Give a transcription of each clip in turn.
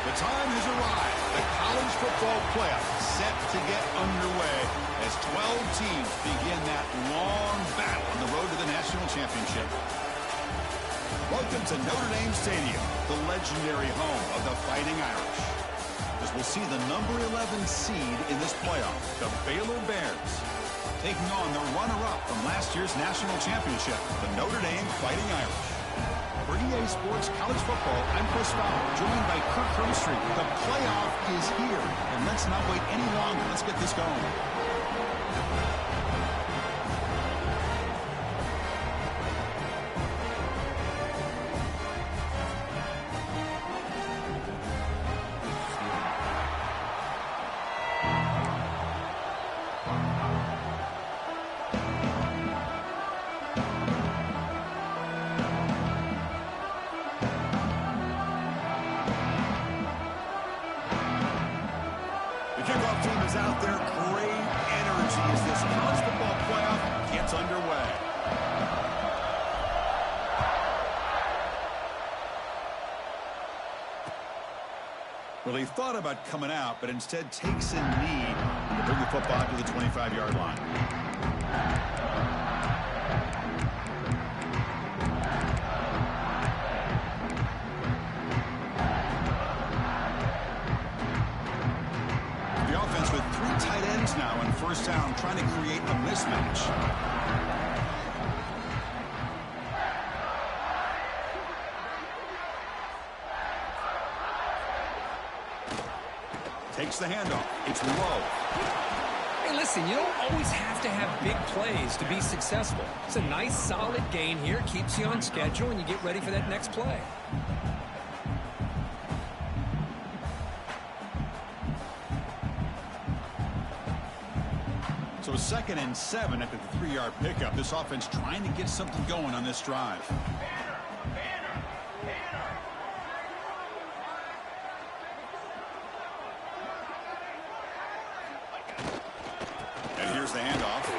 The time has arrived. The college football playoff set to get underway as 12 teams begin that long battle on the road to the national championship. Welcome to Notre Dame Stadium, the legendary home of the Fighting Irish. As we'll see the number 11 seed in this playoff, the Baylor Bears, taking on the runner-up from last year's national championship, the Notre Dame Fighting Irish. For EA Sports College Football, I'm Chris Fowler, joined by Kirk Herbstreit. The playoff is here, and let's not wait any longer. Let's get this going. Out there, great energy as this college football playoff gets underway. Well, he thought about coming out, but instead takes a knee to bring the football to the 25-yard line. Now in first down, trying to create a mismatch. Takes the handoff. It's low. Hey, listen, you don't always have to have big plays to be successful. It's a nice, solid gain here. Keeps you on schedule, and you get ready for that next play. So 2nd and 7 after the 3-yard pickup. This offense trying to get something going on this drive. And here's the handoff.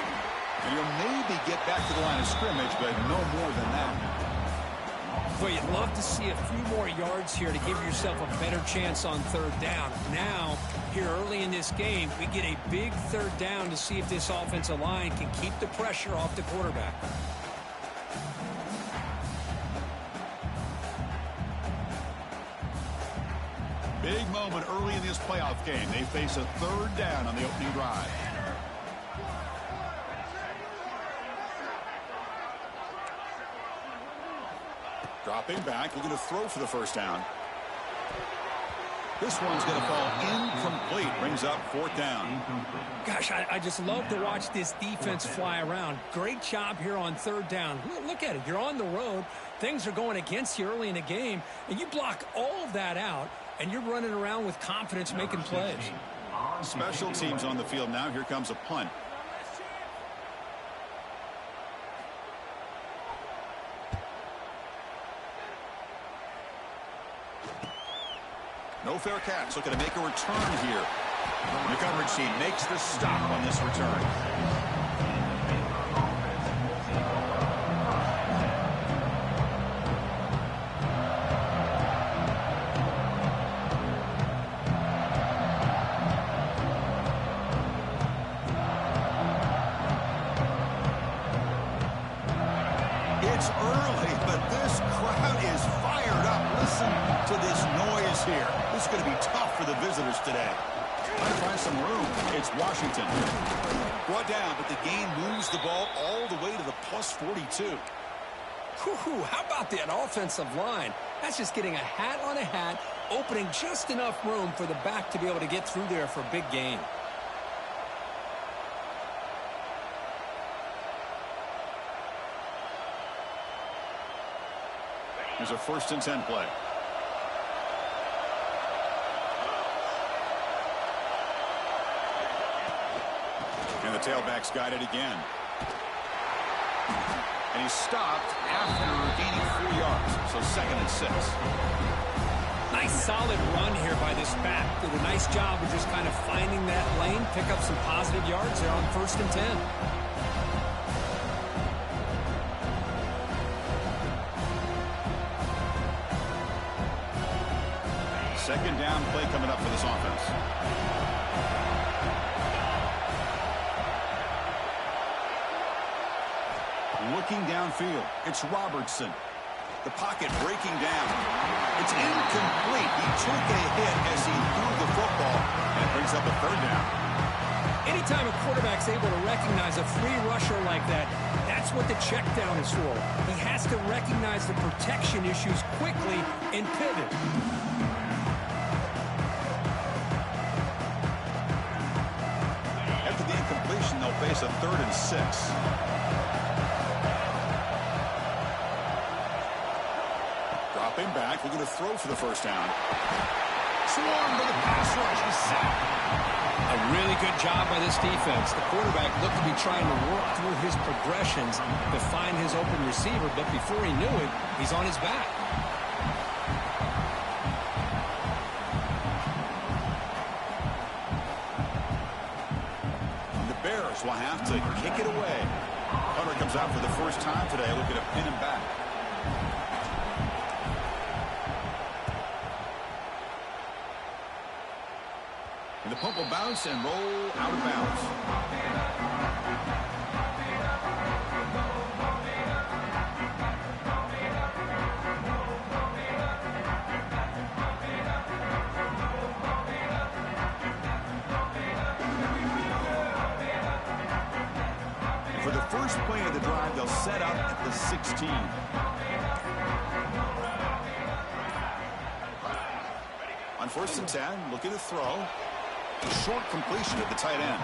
And you'll maybe get back to the line of scrimmage, but no more than that. Well, you'd love to see a few more yards here to give yourself a better chance on 3rd down. Now, here early in this game, we get a big 3rd down to see if this offensive line can keep the pressure off the quarterback. Big moment early in this playoff game. They face a 3rd down on the opening drive. Dropping back, looking to throw for the first down. This one's going to fall incomplete. Brings up 4th down. Gosh, I just love to watch this defense fly around. Great job here on 3rd down. Look at it. You're on the road. Things are going against you early in the game, and you block all of that out, and you're running around with confidence making plays. Special teams on the field now. Here comes a punt. No fair catch. Looking to make a return here. The coverage team makes the stop on this return. It's early, but this crowd is fired up. Listen to this noise here. This is going to be tough for the visitors today. Trying to find some room. It's Washington. Brought down, but the gain moves the ball all the way to the plus 42. Whew, how about that offensive line? That's just getting a hat on a hat, opening just enough room for the back to be able to get through there for a big gain. Here's a 1st and 10 play. And the tailback's got it again. And he's stopped after gaining 4 yards. So 2nd and 6. Nice solid run here by this back. Did a nice job of just kind of finding that lane, pick up some positive yards there on 1st and 10. Second down play coming up for this offense. Looking downfield, it's Robertson. The pocket breaking down. It's incomplete. He took a hit as he threw the football, and it brings up a third down. Anytime a quarterback's able to recognize a free rusher like that, that's what the check down is for. He has to recognize the protection issues quickly and pivot. After the incompletion, they'll face a 3rd and 6. Dropping back, looking to throw for the first down. Swarmed by the pass rush. He's sacked. A really good job by this defense. The quarterback looked to be trying to work through his progressions to find his open receiver, but before he knew it, he's on his back. The Bears will have to kick it away. Hunter comes out for the first time today, looking to pin him back. And the pump will bounce and roll out of bounds. And for the first play of the drive, they'll set up at the 16. On 1st and 10, looking to throw. A short completion at the tight end.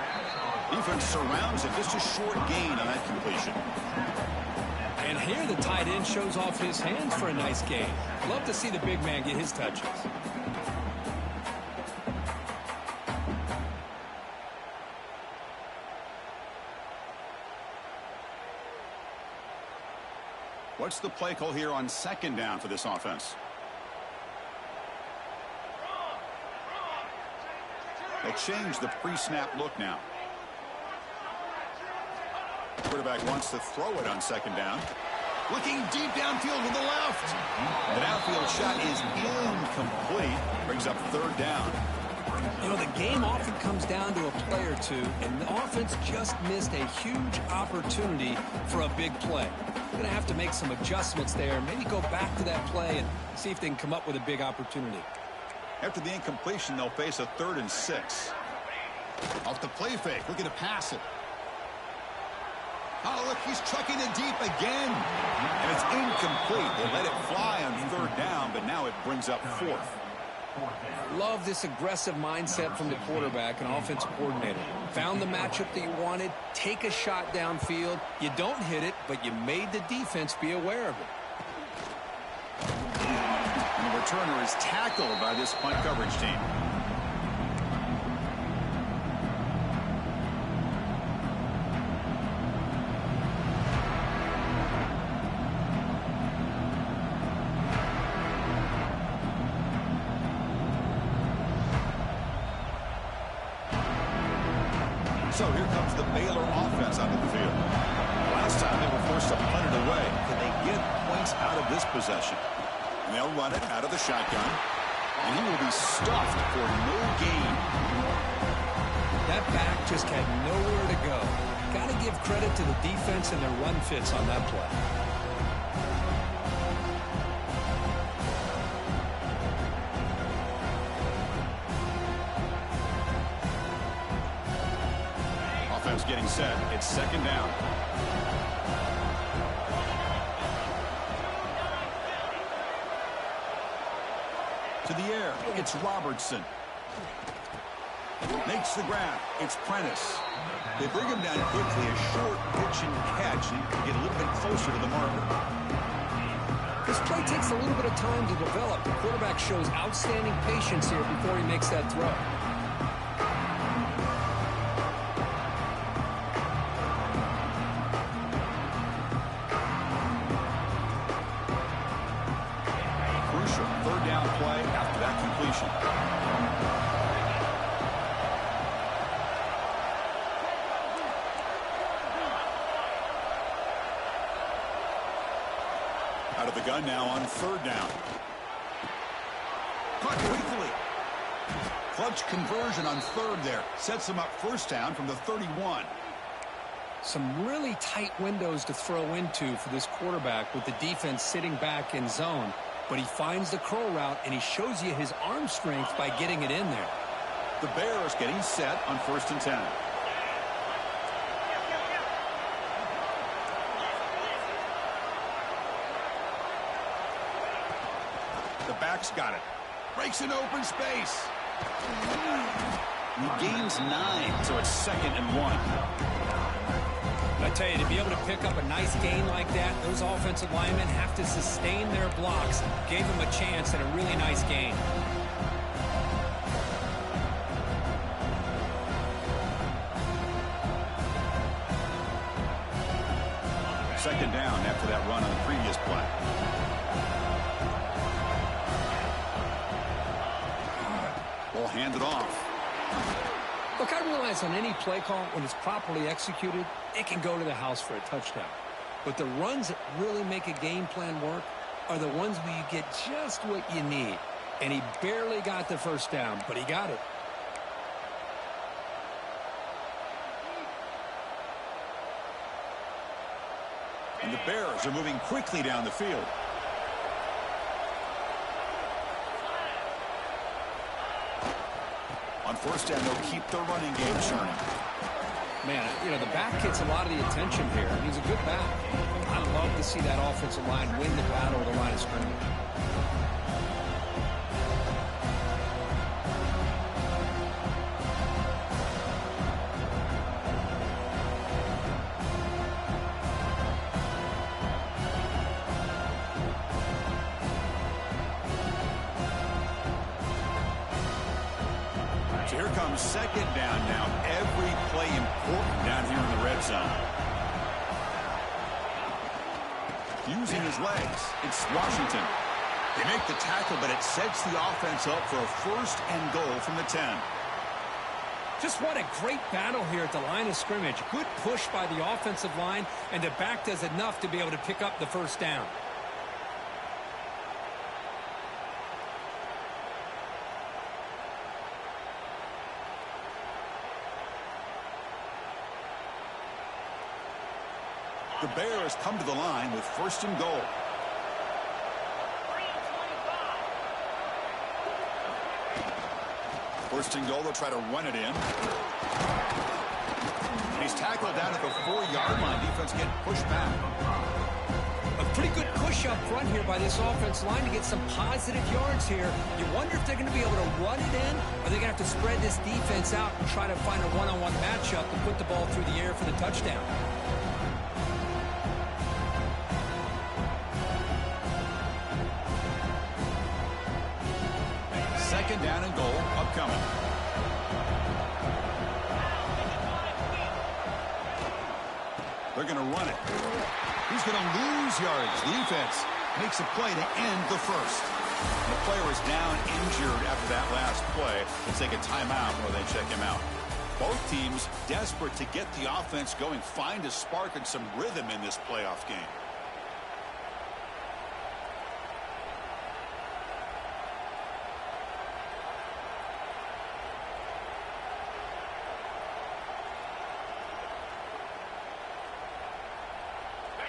Defense surrounds it. Just a short gain on that completion. And here the tight end shows off his hands for a nice gain. Love to see the big man get his touches. What's the play call here on 2nd down for this offense? They'll change the pre-snap look now. Quarterback wants to throw it on 2nd down. Looking deep downfield to the left. The downfield shot is incomplete. Brings up 3rd down. You know, the game often comes down to a play or two, and the offense just missed a huge opportunity for a big play. They're going to have to make some adjustments there. Maybe go back to that play and see if they can come up with a big opportunity. After the incompletion, they'll face a 3rd and 6. Off the play fake, looking to pass it. Oh, look, he's chucking it deep again. And it's incomplete. They let it fly on 3rd down, but now it brings up 4th. Love this aggressive mindset from the quarterback and offensive coordinator. Found the matchup that you wanted, take a shot downfield. You don't hit it, but you made the defense be aware of it. And the returner is tackled by this punt coverage team. So here comes the Baylor offense onto the field. Last time they were forced to punt it away. Can they get points out of this possession? And they'll run it out of the shotgun. And he will be stuffed for no gain. That back just had nowhere to go. Got to give credit to the defense and their run fits on that play. Offense getting set. It's 2nd down. To the air, it's Robertson. Makes the grab. It's Prentice. They bring him down quickly. A short pitch and catch. And get a little bit closer to the marker. This play takes a little bit of time to develop. The quarterback shows outstanding patience here before he makes that throw. Crucial 3rd down play after that completion. Out of the gun now on 3rd down. Caught quickly. Clutch conversion on third there. Sets them up first down from the 31. Some really tight windows to throw into for this quarterback with the defense sitting back in zone. But he finds the curl route, and he shows you his arm strength by getting it in there. The Bears getting set on 1st and 10. The back's got it. Breaks an open space. He gains 9, so it's 2nd and 1. I tell you, to be able to pick up a nice gain like that, those offensive linemen have to sustain their blocks. Gave him a chance at a really nice gain. Second down after that run on the previous play. Ball handed off. Look, I realize on any play call, when it's properly executed, it can go to the house for a touchdown. But the runs that really make a game plan work are the ones where you get just what you need. And he barely got the first down, but he got it. And the Bears are moving quickly down the field. On first down, they'll keep the running game churning. Man, you know, the back gets a lot of the attention here. He's a good back. I'd love to see that offensive line win the battle of the line of scrimmage. So here comes second down now. Every play important down here in the red zone. Using his legs, it's Washington. They make the tackle, but it sets the offense up for a 1st and goal from the 10. Just what a great battle here at the line of scrimmage. Good push by the offensive line, and the back does enough to be able to pick up the first down. The Bears come to the line with 1st and goal. First and goal, they'll try to run it in. And he's tackled down at the 4-yard line. Defense getting pushed back. A pretty good push up front here by this offense line to get some positive yards here. You wonder if they're going to be able to run it in, or they're going to have to spread this defense out and try to find a one-on-one matchup to put the ball through the air for the touchdown. Second down and goal upcoming. They're going to run it. He's going to lose yardage. The defense makes a play to end the first. The player is down injured after that last play. Let's take a timeout while they check him out. Both teams desperate to get the offense going, find a spark and some rhythm in this playoff game.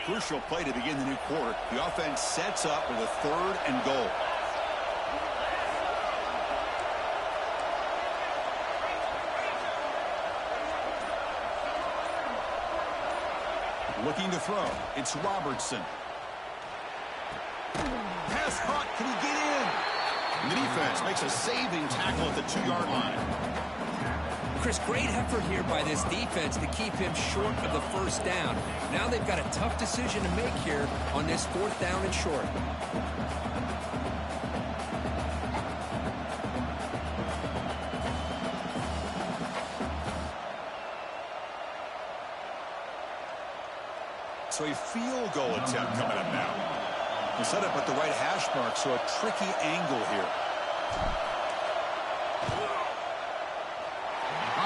Crucial play to begin the new quarter. The offense sets up with a 3rd and goal. Looking to throw. It's Robertson. Pass caught. Can he get in? And the defense makes a saving tackle at the 2-yard line. Chris, great effort here by this defense to keep him short of the first down. Now they've got a tough decision to make here on this 4th down and short. So a field goal attempt coming up now. He set up at the right hash mark, so a tricky angle here.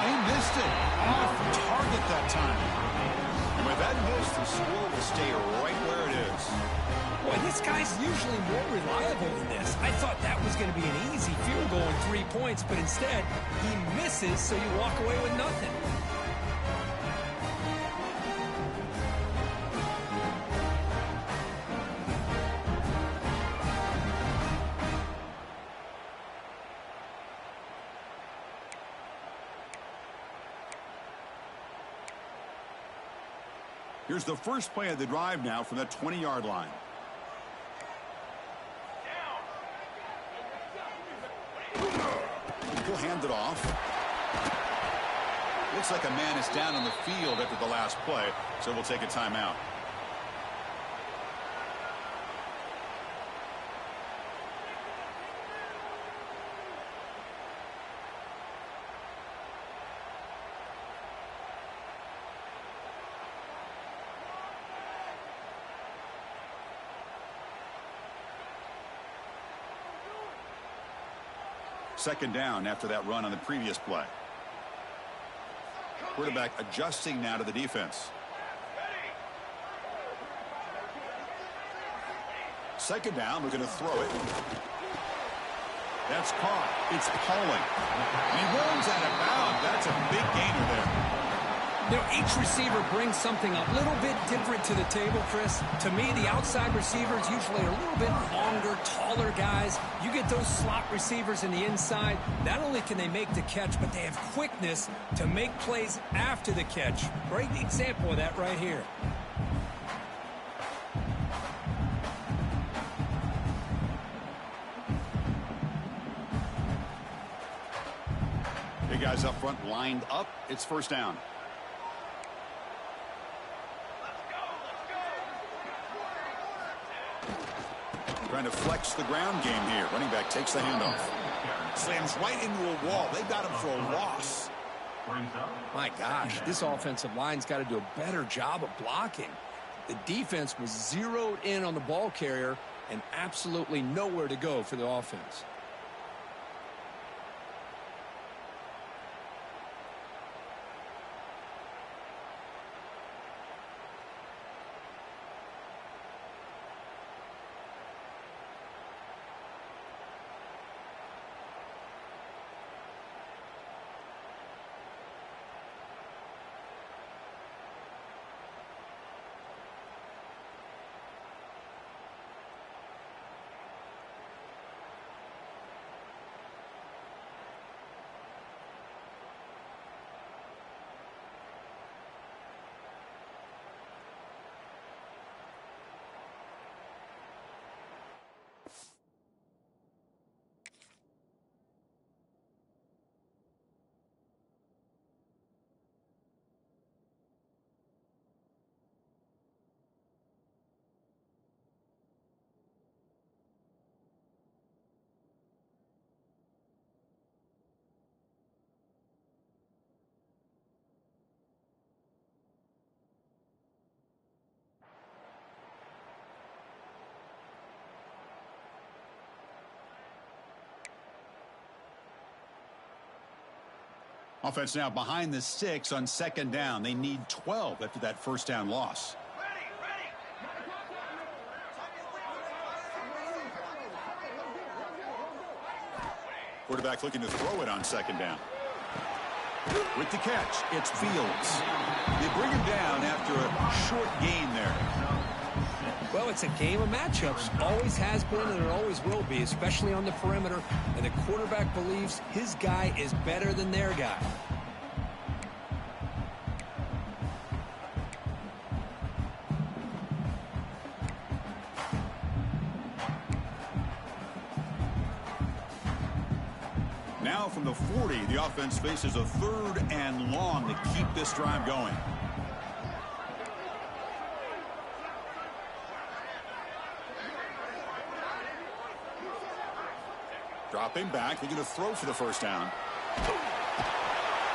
He missed it. Off target that time. And with that miss, the score will stay right where it is. Boy, This guy's usually more reliable than this. I thought that was going to be an easy field goal and 3 points, but instead, he misses, so you walk away with nothing. Here's the first play of the drive now from the 20-yard line. He'll hand it off. Looks like a man is down on the field after the last play, so we'll take a timeout. Second down after that run on the previous play. Quarterback adjusting now to the defense. Second down, we're going to throw it. That's caught. It's Pauling. And he rolls out of bounds. That's a big gainer there. You know, each receiver brings something a little bit different to the table, Chris. To me, the outside receivers usually are a little bit longer, taller guys. You get those slot receivers in the inside, not only can they make the catch, but they have quickness to make plays after the catch. Great example of that right here. Big guys up front lined up. It's first down. Trying to flex the ground game here. Running back takes the handoff. Slams right into a wall. They got him for a loss. My gosh, this offensive line's got to do a better job of blocking. The defense was zeroed in on the ball carrier and absolutely nowhere to go for the offense. Offense now behind the 6 on second down. They need 12 after that first down loss. Quarterback looking to throw it on second down. With the catch, it's Fields. They bring him down after a short gain there. Well, it's a game of matchups. Always has been and it always will be, especially on the perimeter. And the quarterback believes his guy is better than their guy. Now from the 40, the offense faces a third and long to keep this drive going. Dropping back, they're going to throw for the first down.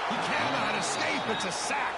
He cannot escape. It's a sack.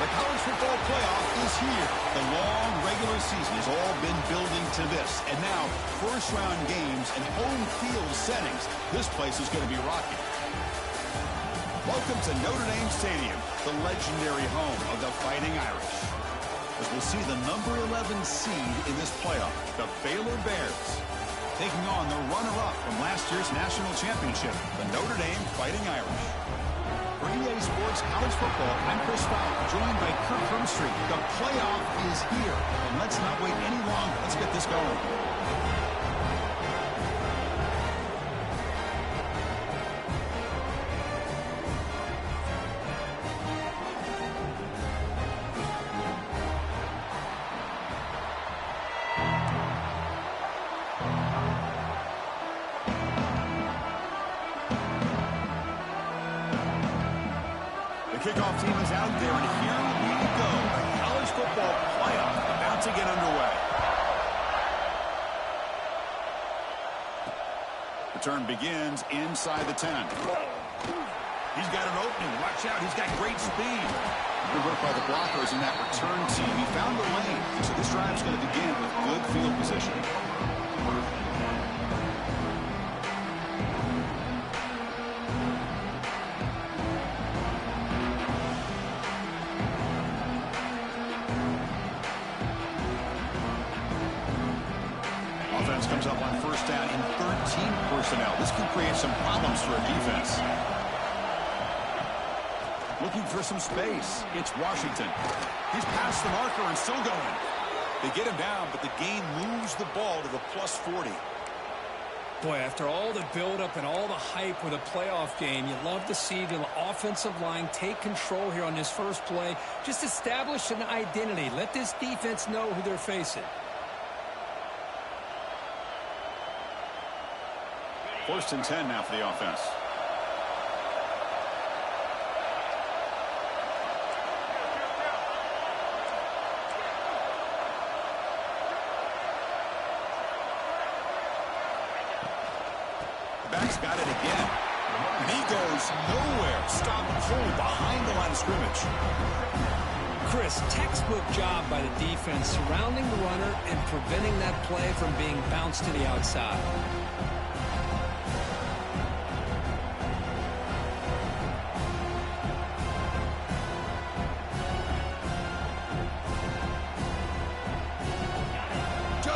The college football playoff is here. The long regular season has all been building to this. And now, first-round games and home field settings. This place is going to be rocking. Welcome to Notre Dame Stadium, the legendary home of the Fighting Irish. As we'll see the number 11 seed in this playoff, the Baylor Bears, taking on the runner-up from last year's national championship, the Notre Dame Fighting Irish. For EA Sports College Football, I'm Chris Fowler, joined by Kirk Hermstreet. The playoff is here, and let's not wait any longer. Let's get this going. Kickoff team is out there, and here we go. The college football playoff about to get underway. Return begins inside the 10. He's got an opening. Watch out. He's got great speed. Good work by the blockers in that return team. He found the lane. So this drive is going to begin with good field position. Offense comes up on first down in 13 personnel. This can create some problems for a defense. Looking for some space. It's Washington. He's past the marker and still going. They get him down, but the gain moves the ball to the plus 40. Boy, after all the buildup and all the hype with a playoff game, you love to see the offensive line take control here on this first play. Just establish an identity. Let this defense know who they're facing. First and 10 now for the offense. Back's got it again. And he goes nowhere. Stop cold behind the line of scrimmage. Chris, textbook job by the defense surrounding the runner and preventing that play from being bounced to the outside.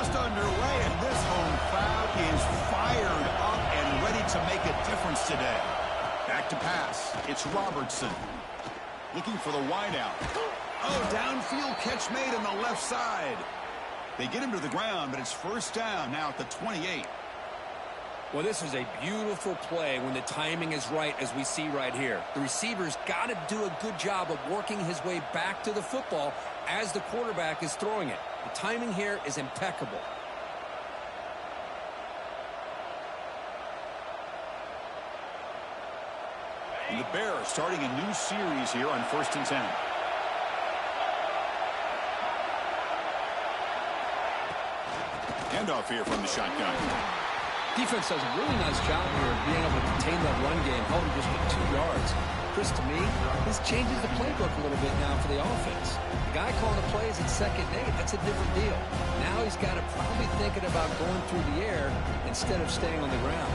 Underway, and this home crowd is fired up and ready to make a difference today. Back to pass. It's Robertson looking for the wideout. Oh, downfield catch made on the left side. They get him to the ground, but it's first down now at the 28. Well, this is a beautiful play when the timing is right, as we see right here. The receiver's got to do a good job of working his way back to the football as the quarterback is throwing it. The timing here is impeccable. And the Bears starting a new series here on first and 10. Handoff here from the shotgun. Defense does a really nice job here of being able to contain that run game, holding just for 2 yards. Chris, to me, this changes the playbook a little bit now for the offense. The guy calling the plays at second and 8, that's a different deal. Now he's got to probably thinking about going through the air instead of staying on the ground.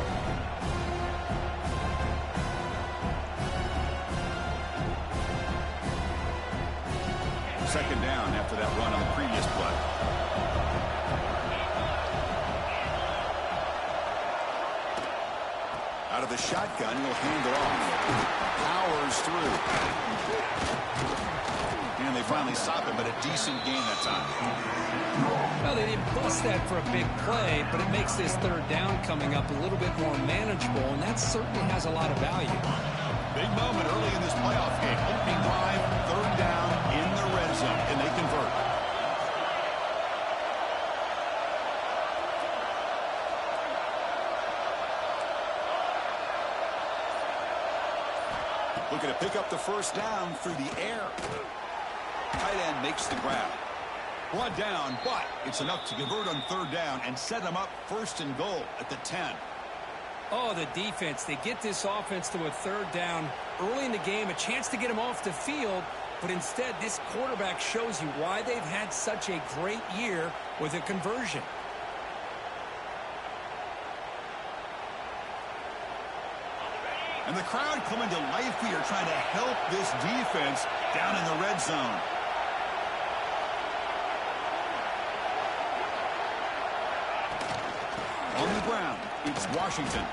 Second down after that run on the previous play. Out of the shotgun, he'll hand it off. Powers through. And they finally stop him, but a decent gain that time. Well, they didn't bust that for a big play, but it makes this third down coming up a little bit more manageable, and that certainly has a lot of value. Big moment early in this playoff game. Opening drive, third down in the red zone. Can they convert? Looking to pick up the first down through the air. Tight end makes the grab. Brought down, but it's enough to convert on third down and set them up first and goal at the 10. Oh, the defense. They get this offense to a third down early in the game, a chance to get them off the field, But instead, this quarterback shows you why they've had such a great year with a conversion. And the crowd coming to life here, trying to help this defense down in the red zone. On the ground, it's Washington.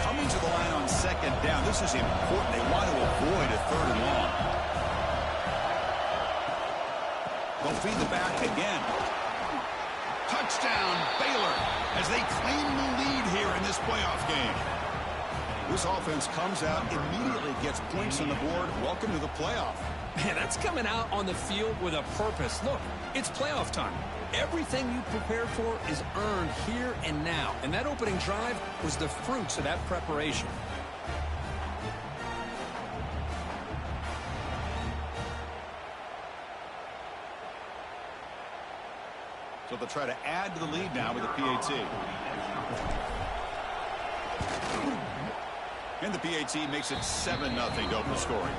Coming to the line on second down. This is important. They want to avoid a third and long. They'll feed the back again. Touchdown, Baylor, as they claim the lead here in this playoff game. This offense comes out, immediately gets points on the board. Welcome to the playoff. Man, that's coming out on the field with a purpose. Look, it's playoff time. Everything you prepared for is earned here and now. And that opening drive was the fruits of that preparation. So they'll try to add to the lead now with the PAT. And the PAT makes it 7-0 to open scoring.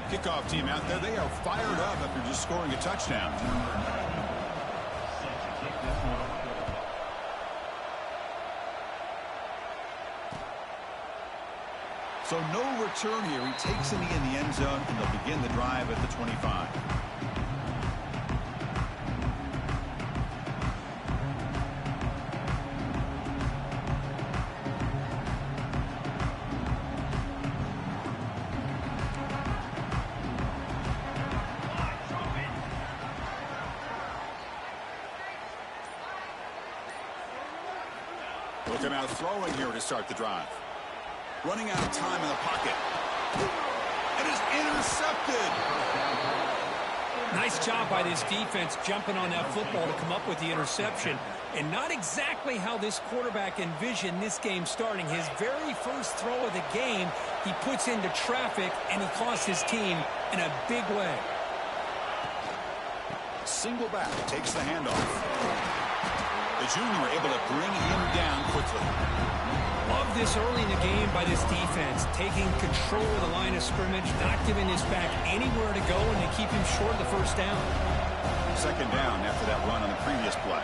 Kickoff team out there. They are fired up after just scoring a touchdown. So no return here. He takes a knee in the end zone, and they'll begin the drive at the 25. Look him out throwing here to start the drive. Running out of time in the pocket. It is intercepted. Nice job by this defense jumping on that football to come up with the interception. And not exactly how this quarterback envisioned this game starting. His very first throw of the game, he puts into traffic, and he costs his team in a big way. Single back takes the handoff. The junior able to bring him down quickly. Love this early in the game by this defense, taking control of the line of scrimmage, not giving this back anywhere to go, and to keep him short of the first down. Second down after that run on the previous play.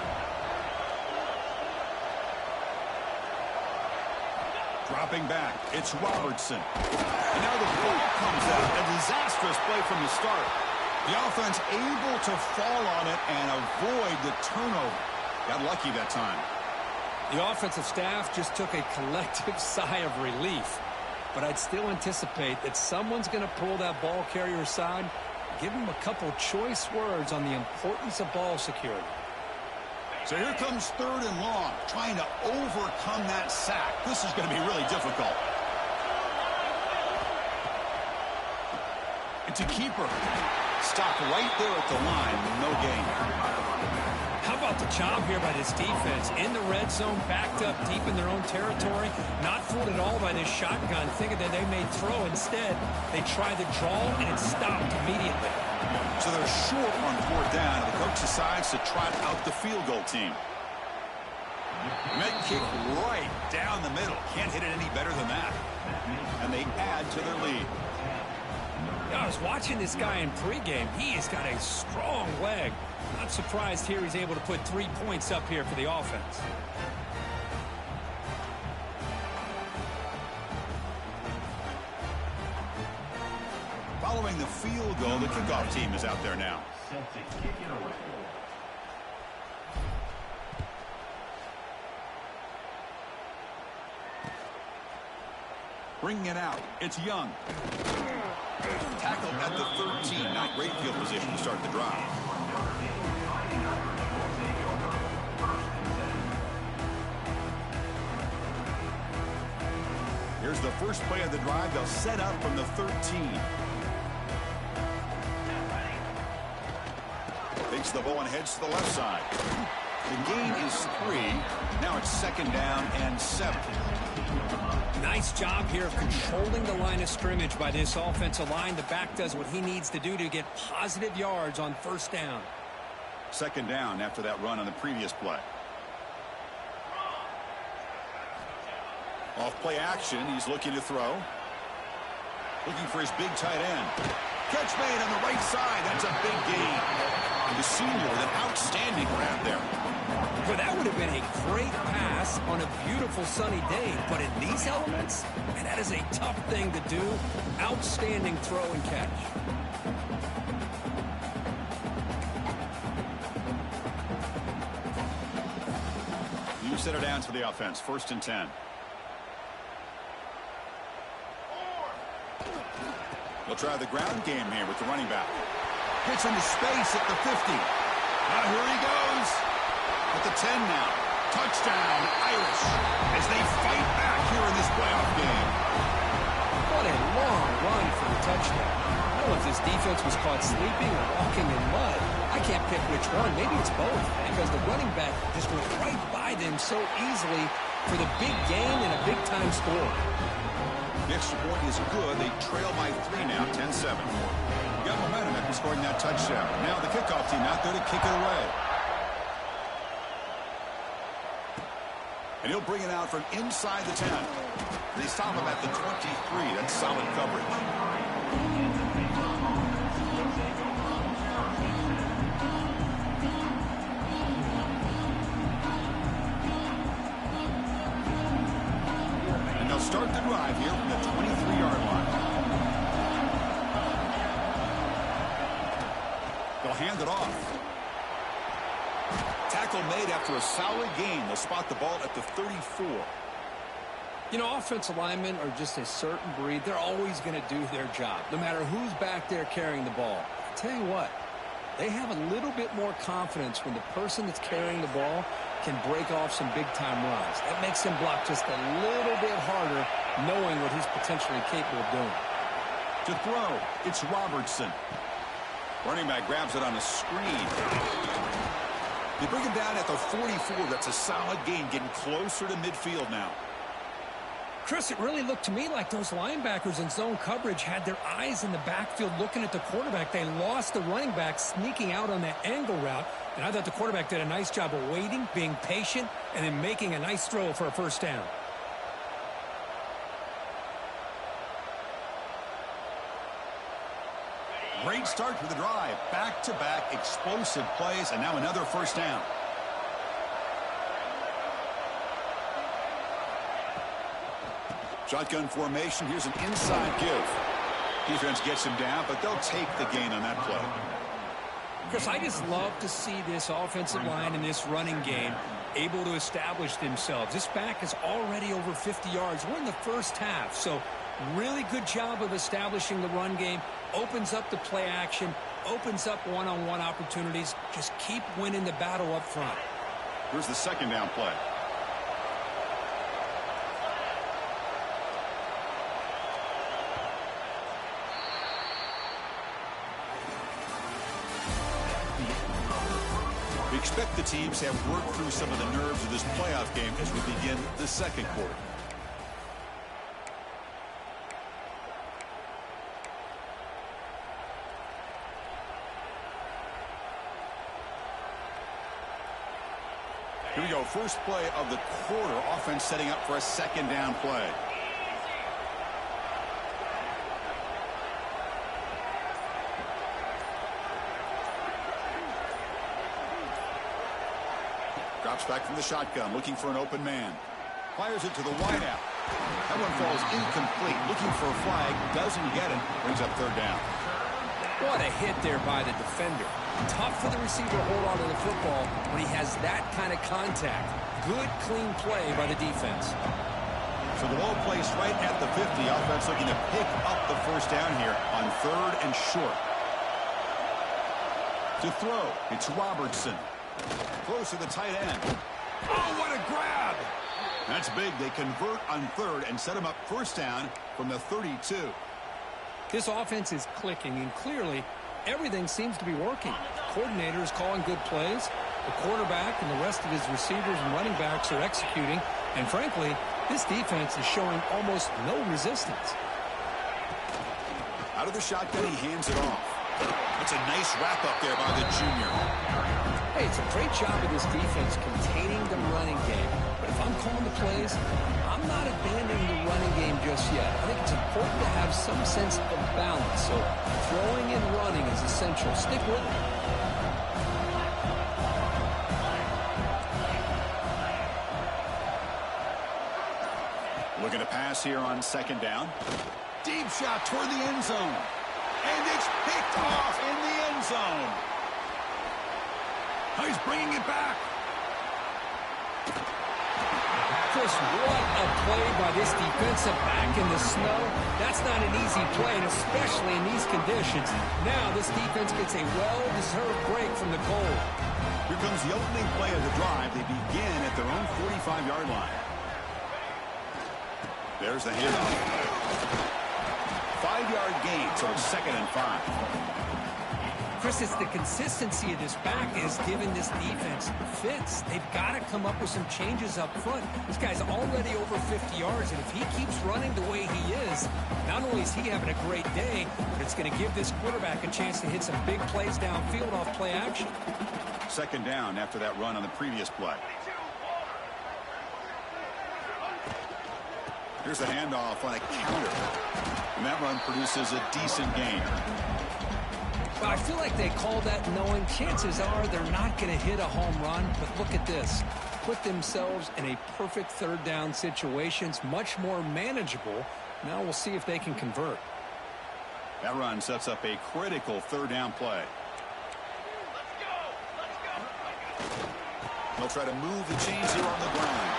Dropping back, it's Robertson. And now the ball comes out. A disastrous play from the start. The offense able to fall on it and avoid the turnover. Got lucky that time. The offensive staff just took a collective sigh of relief. But I'd still anticipate that someone's going to pull that ball carrier aside, give him a couple choice words on the importance of ball security. So here comes third and long, trying to overcome that sack. This is going to be really difficult. It's a keeper. Stopped right there at the line, no gain. How about the job here by this defense? In the red zone, backed up deep in their own territory, not fooled at all by this shotgun, thinking that they may throw. Instead, they tried the draw, and it stopped immediately. So they're short on fourth down, and the coach decides to trot out the field goal team. Met kick right down the middle. Can't hit it any better than that. And they add to their lead. I was watching this guy in pregame. He has got a strong leg. Not surprised here he's able to put 3 points up here for the offense. Following the field goal, the kickoff team is out there now. Bringing it out, it's Young. Tackled at the 13. Not great field position to start the drive. Here's the first play of the drive. They'll set up from the 13. Takes the ball and heads to the left side. The gain is 3. Now it's 2nd down and 7. Nice job here of controlling the line of scrimmage by this offensive line. The back does what he needs to do to get positive yards on 1st down. 2nd down after that run on the previous play. Off play action, he's looking to throw. Looking for his big tight end. Catch made on the right side. That's a big gain. The senior with an outstanding grab there. Well, that would have been a great pass on a beautiful sunny day. But in these elements, and that is a tough thing to do. Outstanding throw and catch. You set it down to the offense. 1st and 10. They'll try the ground game here with the running back. Gets into space at the 50. Now here he goes. At the 10 now. Touchdown, Irish, as they fight back here in this playoff game. What a long run for the touchdown. I don't know if this defense was caught sleeping or walking in mud. I can't pick which one. Maybe it's both, because the running back just went right by them so easily for the big gain and a big-time score. The extra point is good. They trail by 3 now, 10-7. Got momentum after scoring that touchdown. Now the kickoff team out there to kick it away. And he'll bring it out from inside the 10. They stop him at the 23. That's solid coverage. And they'll start the drive here from the 23-yard line. They'll hand it off. Tackle made after a solid gain. They'll spot the ball at the 34. You know, offensive linemen are just a certain breed. They're always going to do their job, no matter who's back there carrying the ball. I tell you what, they have a little bit more confidence when the person that's carrying the ball can break off some big-time runs. That makes him block just a little bit harder, knowing what he's potentially capable of doing. To throw, it's Robertson. Running back grabs it on a screen. They bring him down at the 44. That's a solid gain, getting closer to midfield now. Chris, it really looked to me like those linebackers in zone coverage had their eyes in the backfield looking at the quarterback. They lost the running back sneaking out on that angle route. And I thought the quarterback did a nice job of waiting, being patient, and then making a nice throw for a 1st down. Great start to the drive. Back-to-back explosive plays, and now another 1st down. Shotgun formation. Here's an inside give. Defense gets him down, but they'll take the gain on that play. Chris, I just love to see this offensive line in this running game able to establish themselves. This back is already over 50 yards. We're in the 1st half, so really good job of establishing the run game. Opens up the play action, opens up one-on-one opportunities. Just keep winning the battle up front. Here's the 2nd down play. We expect the teams to have worked through some of the nerves of this playoff game as we begin the 2nd quarter. Here we go. First play of the quarter. Offense setting up for a 2nd down play. Drops back from the shotgun, looking for an open man. Fires it to the wideout. That one falls incomplete. Looking for a flag. Doesn't get it. Brings up 3rd down. What a hit there by the defender. Tough for the receiver to hold on to the football when he has that kind of contact. Good, clean play by the defense. So the ball placed right at the 50. Offense looking to pick up the 1st down here on 3rd and short. To throw, it's Robertson. Close to the tight end. Oh, what a grab! That's big. They convert on 3rd and set him up 1st down from the 32. This offense is clicking, and clearly everything seems to be working. Coordinator is calling good plays. The quarterback and the rest of his receivers and running backs are executing. And frankly, this defense is showing almost no resistance. Out of the shotgun, he hands it off. That's a nice wrap-up there by the junior. Hey, it's a great job of this defense containing the running game. But if I'm calling the plays, I'm not abandoning the running game just yet. I think it's important to have some sense of balance. So throwing and running is essential. Stick with it. Looking to pass here on second down. Deep shot toward the end zone. And it's picked off in the end zone. Oh, he's bringing it back. Chris, what a play by this defensive back in the snow. That's not an easy play, and especially in these conditions. Now this defense gets a well-deserved break from the cold. Here comes the opening play of the drive. They begin at their own 45-yard line. There's the handoff. 5-yard gain, so it's 2nd and 5. Chris, it's the consistency of this back is giving this defense fits. They've got to come up with some changes up front. This guy's already over 50 yards, and if he keeps running the way he is, not only is he having a great day, but it's going to give this quarterback a chance to hit some big plays downfield off play action. 2nd down after that run on the previous play. Here's the handoff on a counter. And that run produces a decent gain. Well, I feel like they call that knowing chances are they're not going to hit a home run. But look at this. Put themselves in a perfect 3rd down situation. It's much more manageable. Now we'll see if they can convert. That run sets up a critical 3rd down play. They'll try to move the chains here on the ground.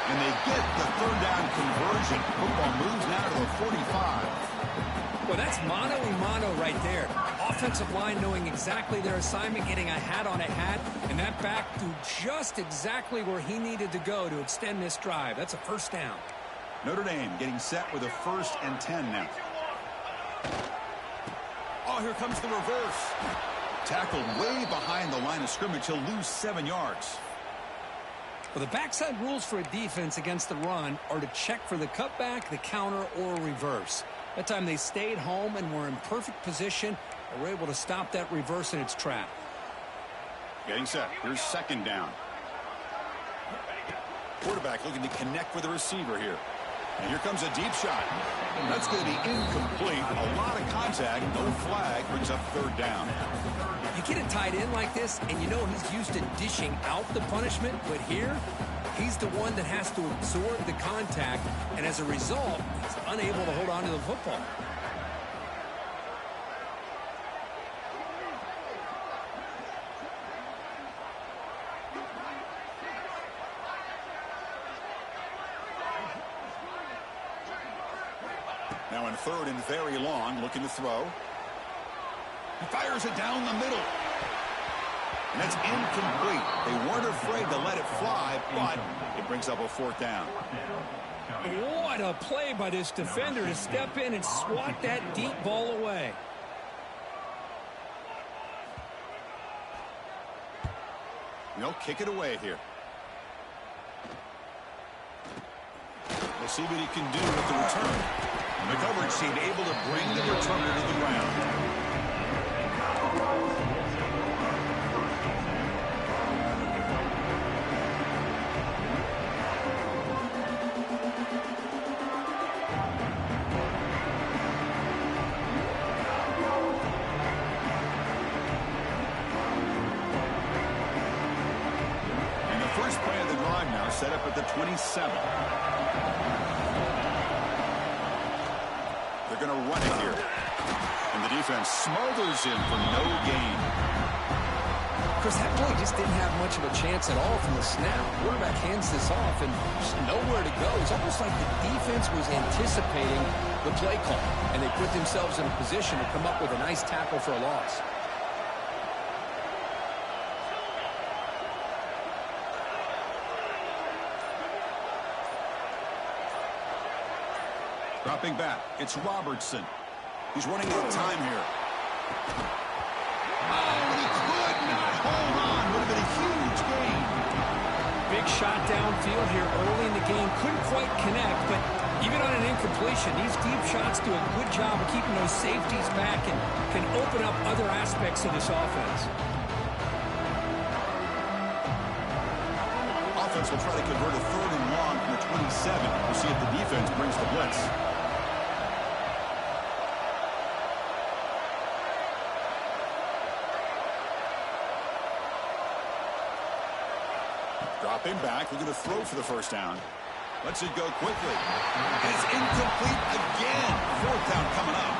And they get the 3rd down conversion. Football moves now to the 45. Well, that's mano-a-mano right there. Offensive line knowing exactly their assignment, getting a hat on a hat, and that back to just exactly where he needed to go to extend this drive. That's a 1st down. Notre Dame getting set with a 1st and 10 now. Oh, here comes the reverse. Tackled way behind the line of scrimmage. He'll lose 7 yards. Well, the backside rules for a defense against the run are to check for the cutback, the counter, or reverse. That time they stayed home and were in perfect position and were able to stop that reverse in its track. Getting set. Here's 2nd down. Quarterback looking to connect with the receiver here. And here comes a deep shot. That's going to be incomplete. A lot of contact. No flag. Brings up 3rd down. You get it tied in like this, and you know he's used to dishing out the punishment, but here, he's the one that has to absorb the contact, and as a result, he's unable to hold on to the football. Now in 3rd and very long, looking to throw. He fires it down the middle. And that's incomplete. They weren't afraid to let it fly, but it brings up a 4th down. What a play by this defender to step in and swat that deep ball away. They'll kick it away here. We'll see what he can do with the return. And the coverage team able to bring the returner to the ground. Set up at the 27. They're going to run it here. And the defense smothers him for no gain. Chris, that play just didn't have much of a chance at all from the snap. Quarterback hands this off and just nowhere to go. It's almost like the defense was anticipating the play call, and they put themselves in a position to come up with a nice tackle for a loss. Dropping back, it's Robertson. He's running out of time here. Oh, he could not hold on. Would have been a huge shot downfield here early in the game. Couldn't quite connect, but even on an incompletion, these deep shots do a good job of keeping those safeties back and can open up other aspects of this offense. Offense will try to convert a 3rd and long from the 27. We'll see if the defense brings the blitz. Dropping back, looking to throw for the first down. Lets it go quickly. And it's incomplete again. 4th down coming up.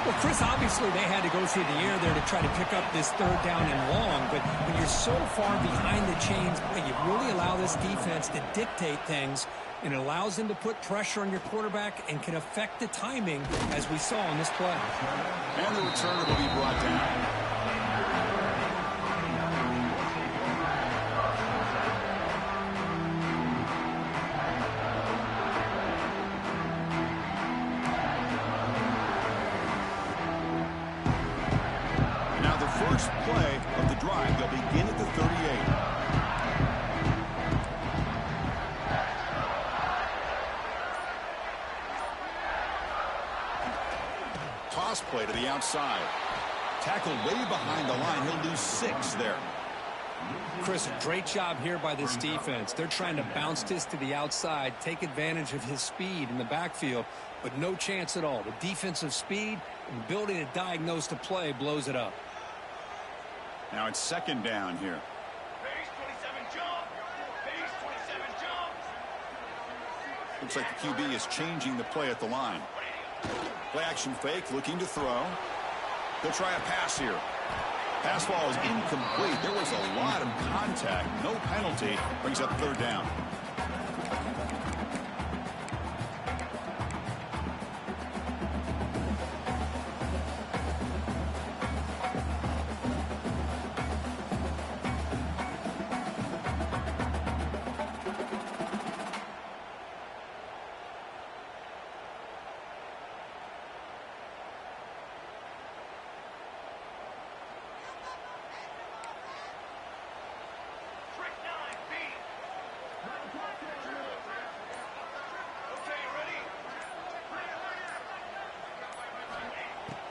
Well, Chris, obviously they had to go through the air there to try to pick up this 3rd down and long, but when you're so far behind the chains, boy, you really allow this defense to dictate things, and it allows them to put pressure on your quarterback and can affect the timing, as we saw on this play. And the returner will be brought down. First play of the drive, they'll begin at the 38. Toss play to the outside. Tackled way behind the line. He'll lose 6 there. Chris, great job here by this defense. They're trying to bounce this to the outside, take advantage of his speed in the backfield, but no chance at all. The defensive speed and ability to diagnose the play blows it up. Now it's 2nd down here. Base 27 jump. Base 27 jump. Looks like the QB is changing the play at the line. Play action fake, looking to throw. He'll try a pass here. Pass ball is incomplete. There was a lot of contact. No penalty. Brings up 3rd down.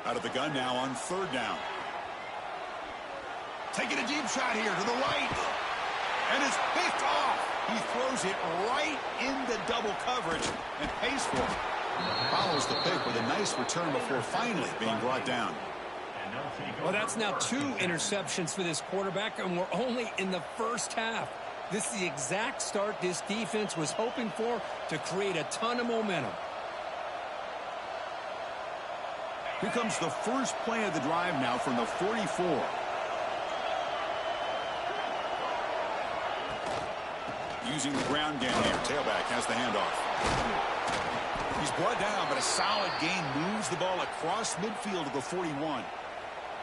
Out of the gun now on 3rd down. Taking a deep shot here to the right. And it's picked off. He throws it right into double coverage and pays for it. Follows the pick with a nice return before finally being brought down. Well, that's now 2 interceptions for this quarterback, and we're only in the first half. This is the exact start this defense was hoping for to create a ton of momentum. Here comes the first play of the drive now from the 44. Using the ground game here. Tailback has the handoff. He's brought down, but a solid gain moves the ball across midfield to the 41.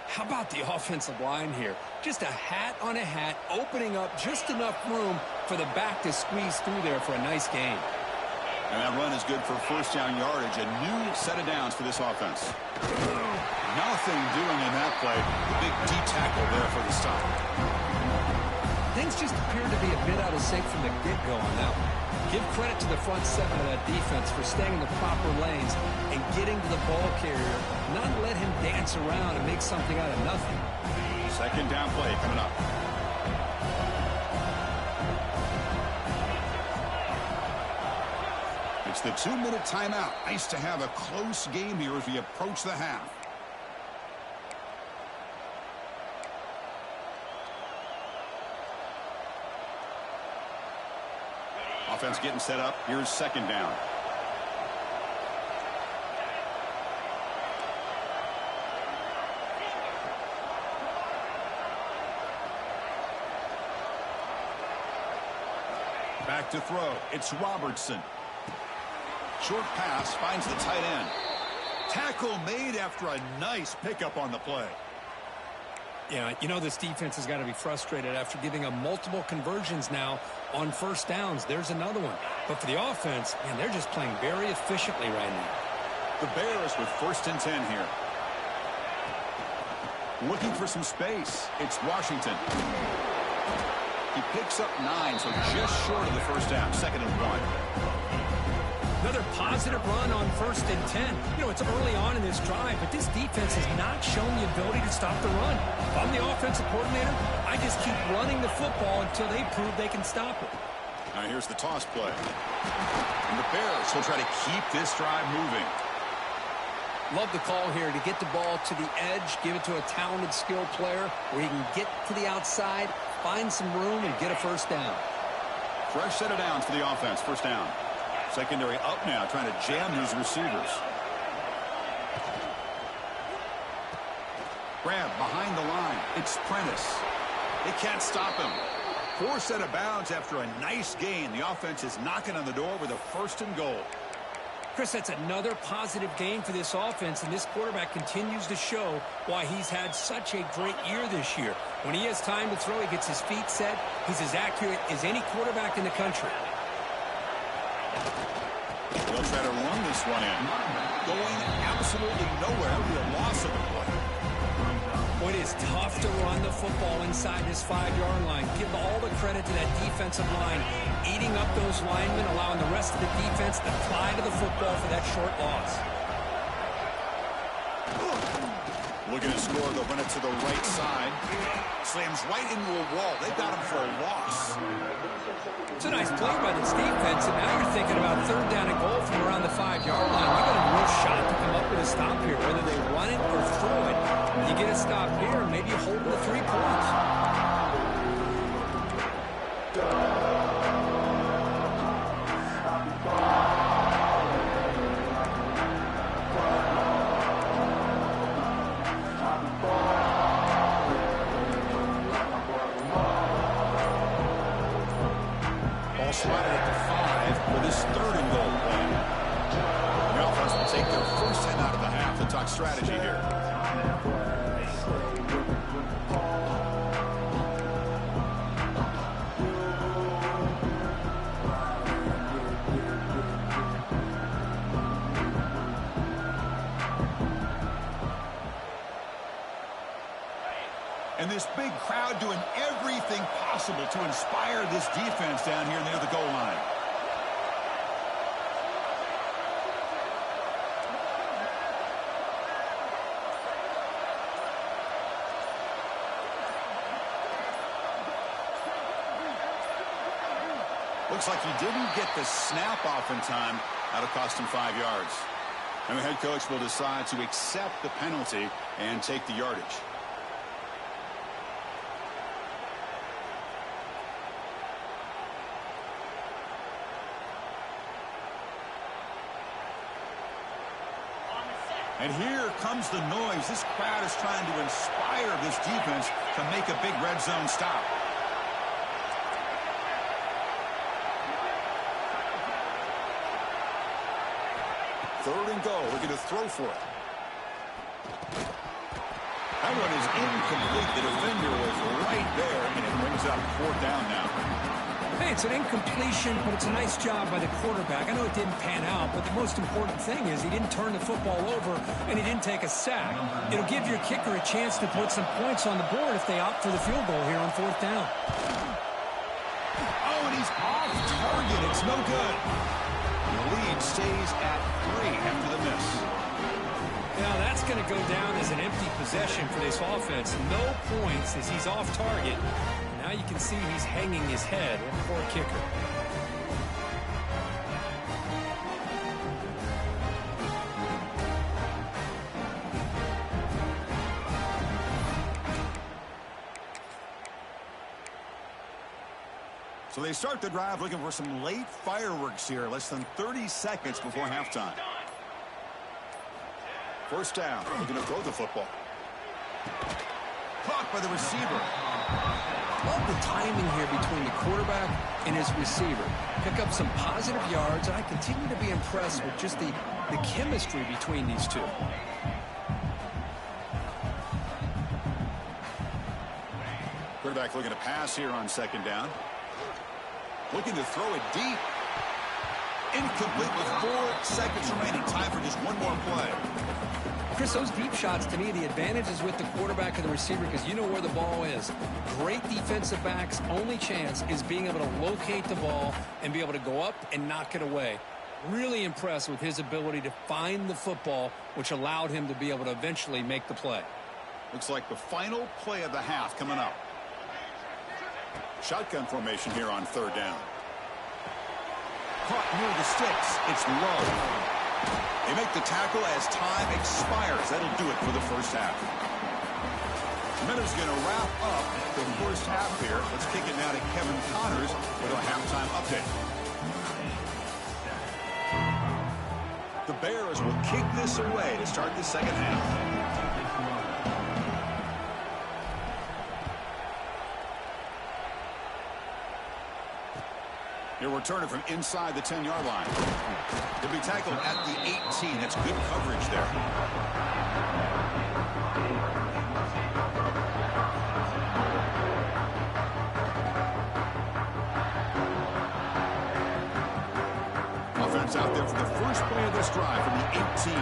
How about the offensive line here? Just a hat on a hat, opening up just enough room for the back to squeeze through there for a nice gain. And that run is good for 1st down yardage. A new set of downs for this offense. Nothing doing in that play. The big D tackle there for the stop. Things just appeared to be a bit out of sync from the get-go on that one. Give credit to the front 7 of that defense for staying in the proper lanes and getting to the ball carrier, not let him dance around and make something out of nothing. 2nd down play coming up. It's the 2-minute timeout. Nice to have a close game here as we approach the half. Offense getting set up. Here's 2nd down. Back to throw. It's Robertson. Short pass finds the tight end. Tackle made after a nice pickup on the play. Yeah, you know this defense has got to be frustrated after giving up multiple conversions now on 1st downs. There's another one. But for the offense, man, they're just playing very efficiently right now. The Bears with 1st and 10 here. Looking for some space. It's Washington. He picks up 9, so just short of the first down. 2nd and 1. Another positive run on 1st and 10. You know, it's early on in this drive, but this defense has not shown the ability to stop the run. If I'm the offensive coordinator, I just keep running the football until they prove they can stop it. Now here's the toss play. And the Bears will try to keep this drive moving. Love the call here to get the ball to the edge, give it to a talented, skilled player where he can get to the outside, find some room, and get a first down. Fresh set of downs for the offense. First down. Secondary up now, trying to jam these receivers. Grab behind the line. It's Prentice. They can't stop him. 4 set of bounds after a nice gain. The offense is knocking on the door with a 1st and goal. Chris, that's another positive game for this offense, and this quarterback continues to show why he's had such a great year this year. When he has time to throw, he gets his feet set. He's as accurate as any quarterback in the country. They'll try to run this one in. Going absolutely nowhere with a loss of the play. Boy, it is tough to run the football inside this 5-yard line. Give all the credit to that defensive line, eating up those linemen, allowing the rest of the defense to fly to the football for that short loss. Looking to score, they'll run it to the right side. Slams right into a wall. They got him for a loss. It's a nice play by this defense, and now you're thinking about 3rd down and goal from around the 5-yard line. You got a real shot to come up with a stop here, whether they run it or throw it. You get a stop here, maybe you hold the 3 points. Ball slotted at the 5 for this 3rd and goal play. The offense will take their first 10 out of the half. They'll talk strategy here. And this big crowd doing everything possible to inspire this defense down here near the goal line. Looks like he didn't get the snap off in time. That'll cost him 5 yards. And the head coach will decide to accept the penalty and take the yardage. And here comes the noise. This crowd is trying to inspire this defense to make a big red zone stop. Third and goal. We're going to throw for it. That one is incomplete. The defender was right there, and it brings up 4th down now. Hey, it's an incompletion, but it's a nice job by the quarterback. I know it didn't pan out, but the most important thing is he didn't turn the football over, and he didn't take a sack. It'll give your kicker a chance to put some points on the board if they opt for the field goal here on 4th down. Oh, and he's off target. It's no good. The lead stays at 3 after the miss. Now that's going to go down as an empty possession for this offense. No points as he's off target. Now you can see he's hanging his head. Poor kicker. So they start the drive looking for some late fireworks here. Less than 30 seconds before halftime. First down. They're going to throw the football. Caught by the receiver. Love the timing here between the quarterback and his receiver. Pick up some positive yards, and I continue to be impressed with just the chemistry between these two. Quarterback looking to pass here on 2nd down. Looking to throw it deep. Incomplete with 4 seconds remaining. Time for just one more play. Chris, those deep shots, to me, the advantage is with the quarterback and the receiver because you know where the ball is. Great defensive backs' only chance is being able to locate the ball and be able to go up and knock it away. Really impressed with his ability to find the football, which allowed him to be able to eventually make the play. Looks like the final play of the half coming up. Shotgun formation here on third down. Caught near the sticks. It's low. They make the tackle as time expires. That'll do it for the first half. Minutes going to wrap up the first half here. Let's kick it now to Kevin Connors with a halftime update. The Bears will kick this away to start the second half. He'll return it from inside the 10-yard line. He'll be tackled at the 18. That's good coverage there. Offense out there for the first play of this drive from the 18.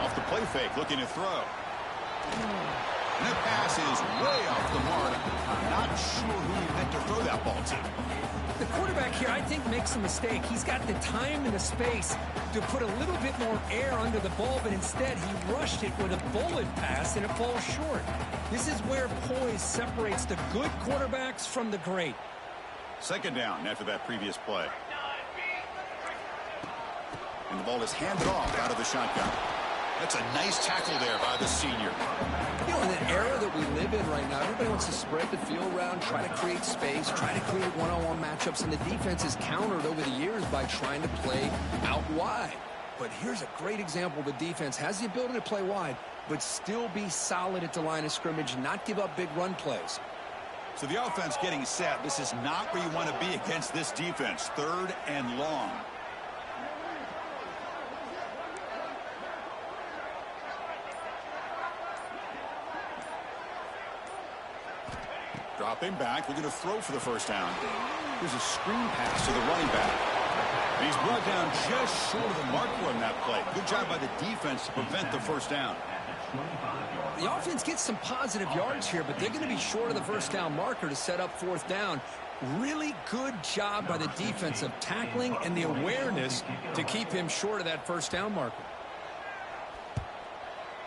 Off the play fake, looking to throw. And that pass is way off the mark. Not sure who he meant to throw that ball to. The quarterback here, I think, makes a mistake. He's got the time and the space to put a little bit more air under the ball, but instead he rushed it with a bullet pass, and it falls short. This is where poise separates the good quarterbacks from the great. Second down after that previous play. And the ball is handed off out of the shotgun. That's a nice tackle there by the senior. You know, in the era that we live in right now, everybody wants to spread the field around, try to create space, try to create one-on-one matchups, and the defense is countered over the years by trying to play out wide. But here's a great example. The defense has the ability to play wide, but still be solid at the line of scrimmage, not give up big run plays. So the offense getting set. This is not where you want to be against this defense. Third and long. Dropping back. We're going to throw for the first down. Here's a screen pass to the running back. And he's brought down just short of the marker on that play. Good job by the defense to prevent the first down. The offense gets some positive yards here, but they're going to be short of the first down marker to set up fourth down. Really good job by the defense of tackling and the awareness to keep him short of that first down marker.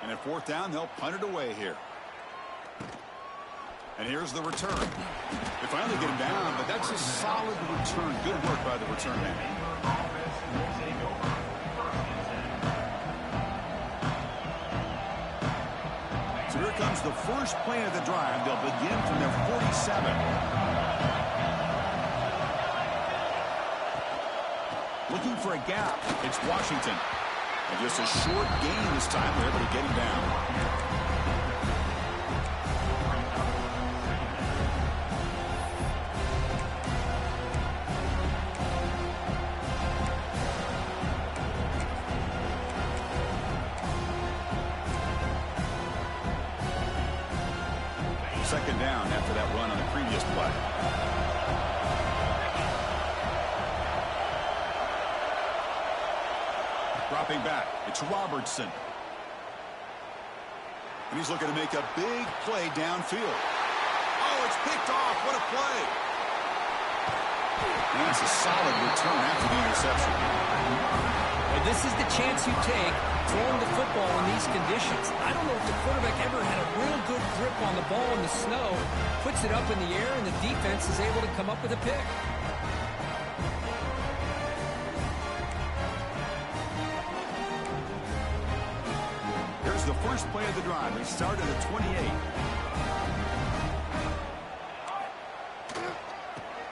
And at fourth down, they'll punt it away here. And here's the return. They finally get him down, but that's a solid return. Good work by the return man. So here comes the first play of the drive. They'll begin from their 47. Looking for a gap. It's Washington. And just a short gain this time. They're able to get him down. Second down after that run on the previous play. Dropping back, it's Robertson. And he's looking to make a big play downfield. Oh, it's picked off. What a play. And that's a solid return after the interception. Well, this is the chance you take throwing the football in these conditions. I don't know if the quarterback ever had a real good grip on the ball in the snow, puts it up in the air, and the defense is able to come up with a pick. Here's the first play of the drive. They start at the 28.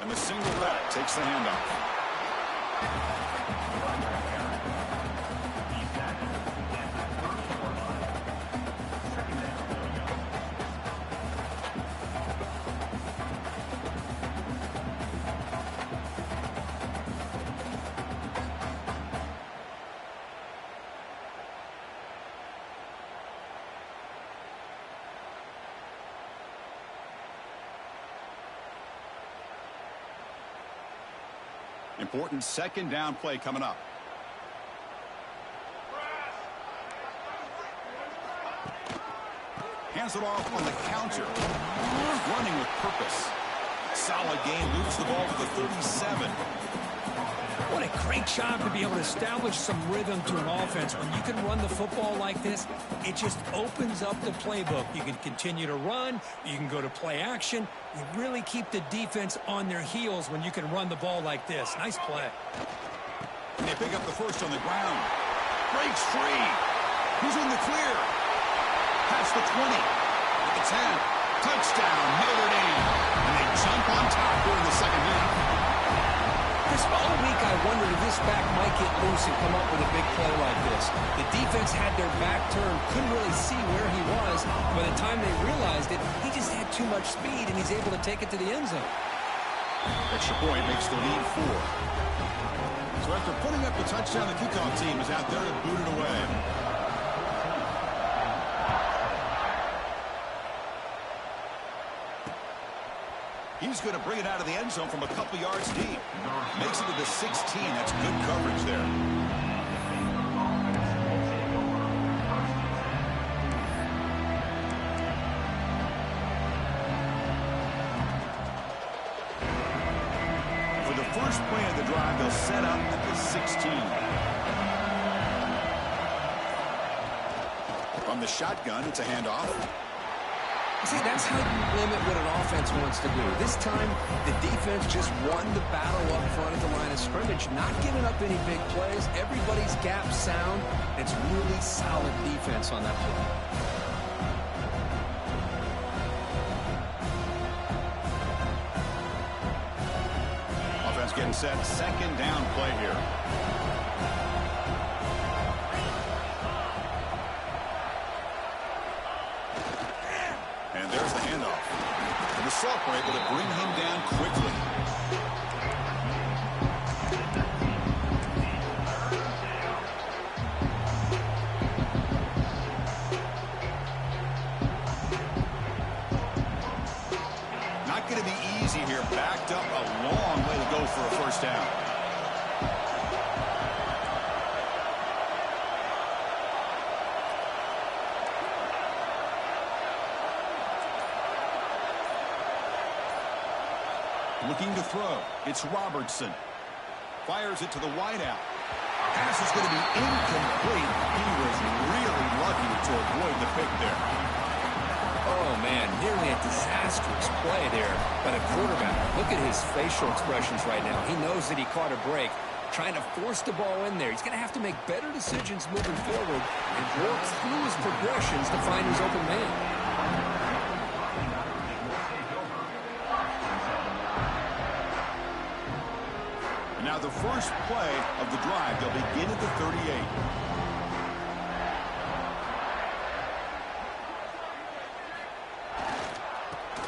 And the single back takes the handoff. Important second down play coming up. Pass it off on the counter. Running with purpose. Solid gain. Moves the ball to the 37. What a great job to be able to establish some rhythm to an offense. When you can run the football like this, it just opens up the playbook. You can continue to run. You can go to play action. You really keep the defense on their heels when you can run the ball like this. Nice play. And they pick up the first on the ground. Breaks free. Who's in the clear? Past the 20. At the 10. Touchdown, Notre Dame. And they jump on top during the second half. This all week I wondered if this back might get loose and come up with a big play like this. The defense had their back turned, couldn't really see where he was. By the time they realized it, he just had too much speed, and he's able to take it to the end zone. Extra point makes the lead 4. So after putting up the touchdown, the kickoff team is out there to boot it away. He's going to bring it out of the end zone from a couple yards deep. Makes it to the 16. That's good coverage there. For the first play of the drive, they'll set up at the 16. From the shotgun, it's a handoff. See, that's how you limit what an offense wants to do. This time, the defense just won the battle up front at the line of scrimmage, not giving up any big plays. Everybody's gap sound. It's really solid defense on that play. Offense getting set. Second down play here. There's the handoff. And the Salk were able to bring him down quickly. Not going to be easy here. Backed up a long way to go for a first down. Looking to throw. It's Robertson. Fires it to the wideout. Pass is going to be incomplete. He was really lucky to avoid the pick there. Oh, man, nearly a disastrous play there by the quarterback. Look at his facial expressions right now. He knows that he caught a break, trying to force the ball in there. He's going to have to make better decisions moving forward and work through his progressions to find his open man. Now the first play of the drive, they'll begin at the 38.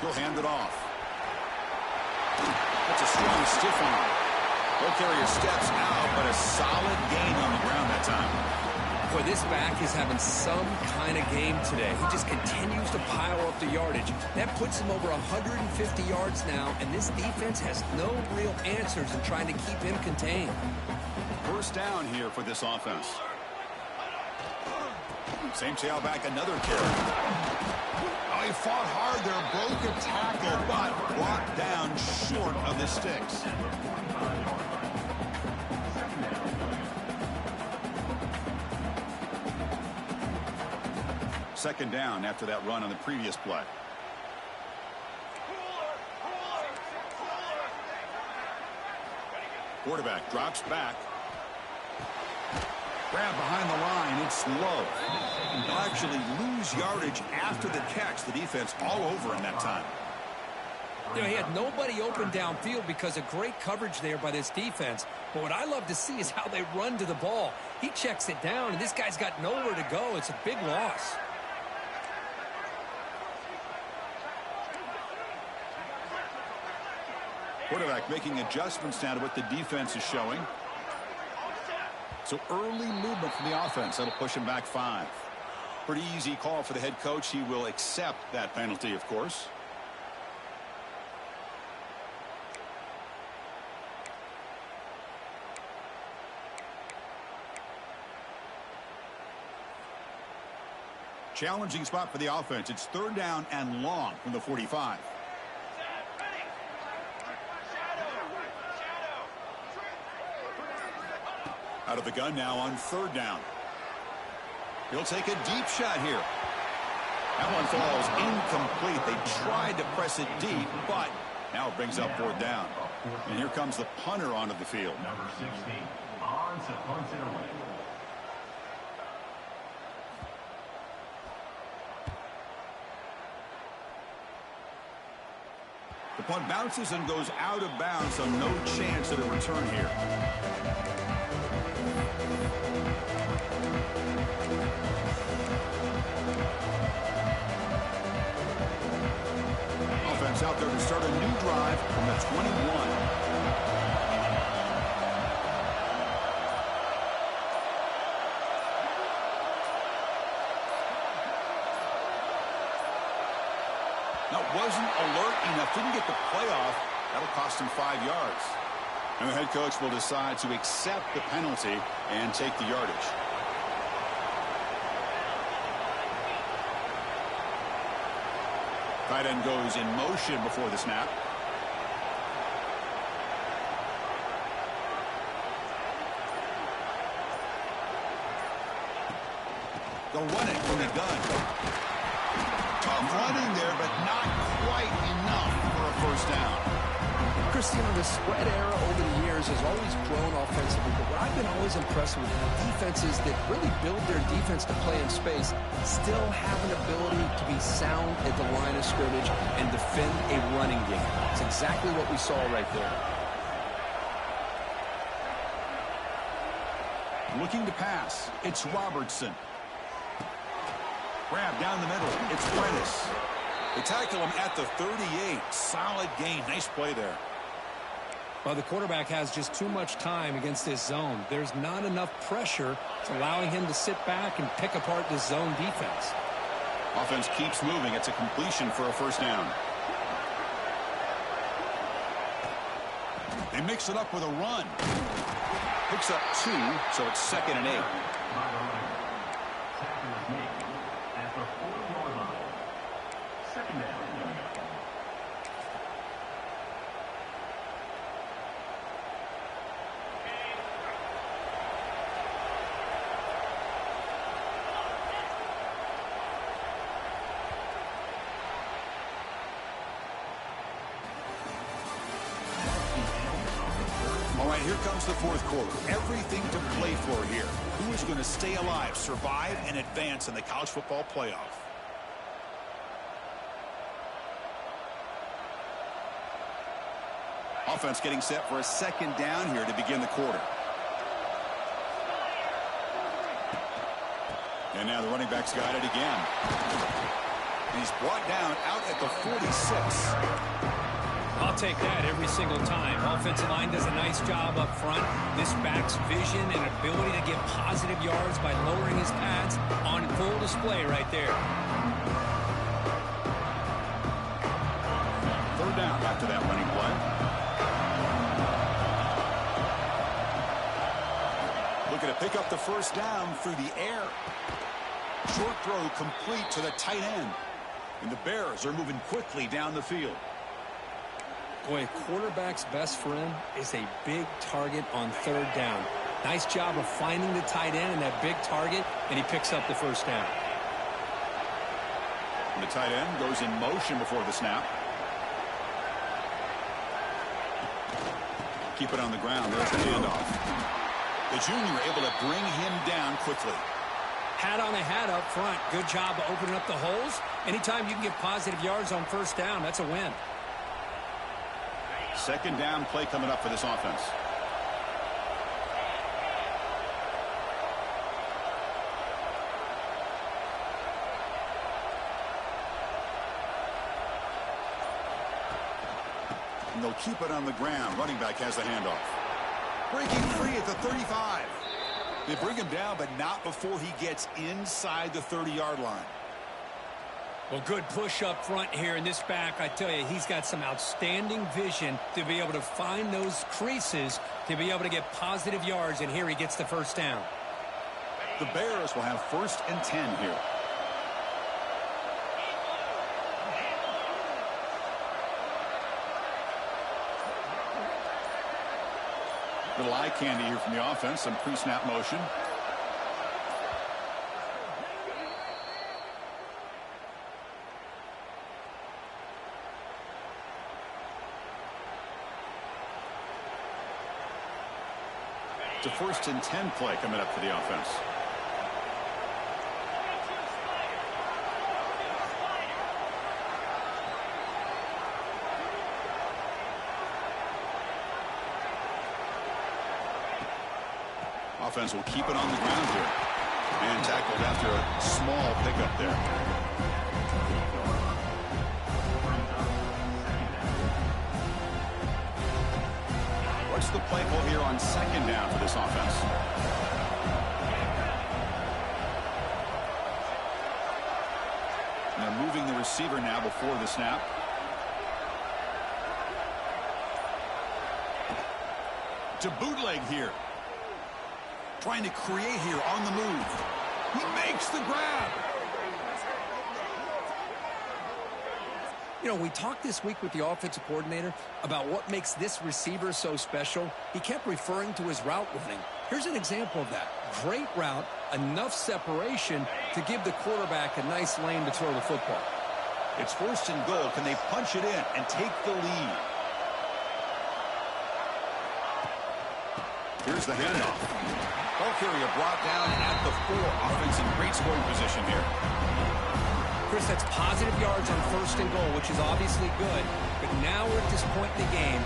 He'll hand it off. That's a strong stiff arm. Ball carrier steps out, but a solid gain on the ground that time. Boy, this back is having some kind of game today. He just continues to pile up the yardage. That puts him over 150 yards now, and this defense has no real answers in trying to keep him contained. First down here for this offense. Same tailback, another carry. Oh, he fought hard there, broke a tackle, but brought down short of the sticks. Second down after that run on the previous play. Quarterback drops back. Grab behind the line. It's low. They'll actually lose yardage after the catch. The defense all over him that time. You know, he had nobody open downfield because of great coverage there by this defense. But what I love to see is how they run to the ball. He checks it down, and this guy's got nowhere to go. It's a big loss. Quarterback making adjustments now to what the defense is showing. So early movement from the offense. That'll push him back 5. Pretty easy call for the head coach. He will accept that penalty, of course. Challenging spot for the offense. It's third down and long from the 45. Out of the gun now on third down. He'll take a deep shot here. That one falls incomplete. They tried to press it deep, but now it brings up fourth down. And here comes the punter onto the field. Number 16 on to punt it away. The punt bounces and goes out of bounds, so no chance at a return here. Offense out there to start a new drive from the 21. Wasn't alert enough, didn't get the play off. That'll cost him 5 yards. And the head coach will decide to accept the penalty and take the yardage. Tight end goes in motion before the snap. They'll run it from the gun. Tough running there, but not quite enough for a first down. Christian, the spread era over the years has always grown offensively, but what I've been always impressed with defenses that really build their defense to play in space still have an ability to be sound at the line of scrimmage and defend a running game. It's exactly what we saw right there. Looking to pass. It's Robertson. Grab down the middle. It's Prentice. They tackle him at the 38. Solid gain. Nice play there. Well, the quarterback has just too much time against this zone. There's not enough pressure. It's allowing him to sit back and pick apart this zone defense. Offense keeps moving. It's a completion for a first down. They mix it up with a run. Picks up 2, so it's 2nd and 8. Here comes the fourth quarter. Everything to play for here. Who is going to stay alive, survive, and advance in the college football playoff? Offense getting set for a second down here to begin the quarter. And now the running back's got it again. And he's brought down out at the 46. I'll take that every single time. Offensive line does a nice job up front. This back's vision and ability to get positive yards by lowering his pads on full display right there. Third down after that running play. Looking to pick up the first down through the air. Short throw complete to the tight end. And the Bears are moving quickly down the field. Boy, a quarterback's best friend is a big target on third down. Nice job of finding the tight end and that big target, and he picks up the first down. And the tight end goes in motion before the snap. Keep it on the ground. There's the handoff. The junior able to bring him down quickly. Hat on the hat up front. Good job of opening up the holes. Anytime you can get positive yards on first down, that's a win. Second down play coming up for this offense. And they'll keep it on the ground. Running back has the handoff. Breaking free at the 35. They bring him down, but not before he gets inside the 30-yard line. Well, good push up front here in this back. I tell you, he's got some outstanding vision to be able to find those creases to be able to get positive yards, and here he gets the first down. The Bears will have 1st and 10 here. Little eye candy here from the offense. Some pre-snap motion. It's a 1st and 10 play coming up for the offense. Offense will keep it on the ground here. And tackled after a small pickup there. What's the play call here on 2nd down for this offense? And they're moving the receiver now before the snap. To bootleg here. Trying to create here on the move. He makes the grab. You know, we talked this week with the offensive coordinator about what makes this receiver so special. He kept referring to his route running. Here's an example of that. Great route, enough separation to give the quarterback a nice lane to throw the football. It's 1st and goal. Can they punch it in and take the lead? Here's the handoff. Ball carrier brought down at the 4. Offense in great scoring position here. Chris, that's positive yards on 1st and goal, which is obviously good. But now we're at this point in the game,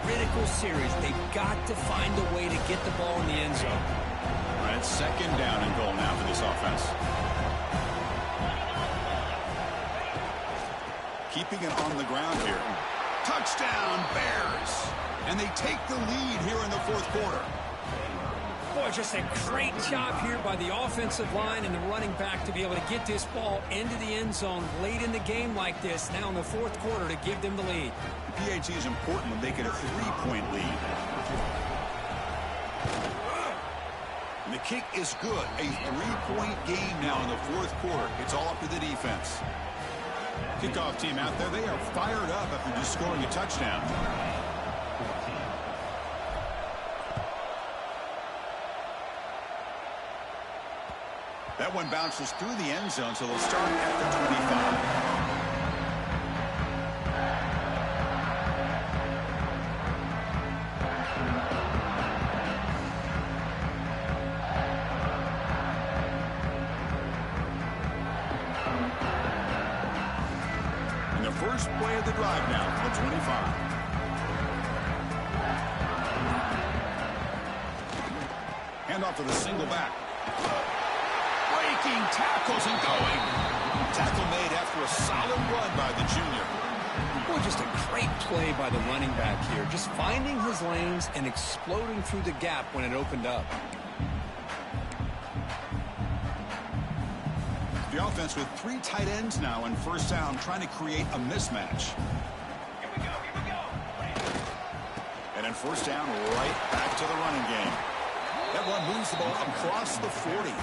critical series. They've got to find a way to get the ball in the end zone. All right, 2nd down and goal now for this offense. Keeping it on the ground here. Touchdown, Bears. And they take the lead here in the 4th quarter. Boy, just a great job here by the offensive line and the running back to be able to get this ball into the end zone late in the game like this, now in the 4th quarter, to give them the lead. The PAT is important when they get a 3-point lead. And the kick is good. A 3-point game now in the 4th quarter. It's all up to the defense. Kickoff team out there, they are fired up after just scoring a touchdown. That one bounces through the end zone, so they'll start at the 25. And the first play of the drive now from the 25. Handoff to the single back. Tackles and going. Tackle made after a solid run by the junior. Boy, just a great play by the running back here. Just finding his lanes and exploding through the gap when it opened up. The offense with 3 tight ends now on 1st down, trying to create a mismatch. Here we go. And then 1st down, right back to the running game. That one moves the ball across the 40.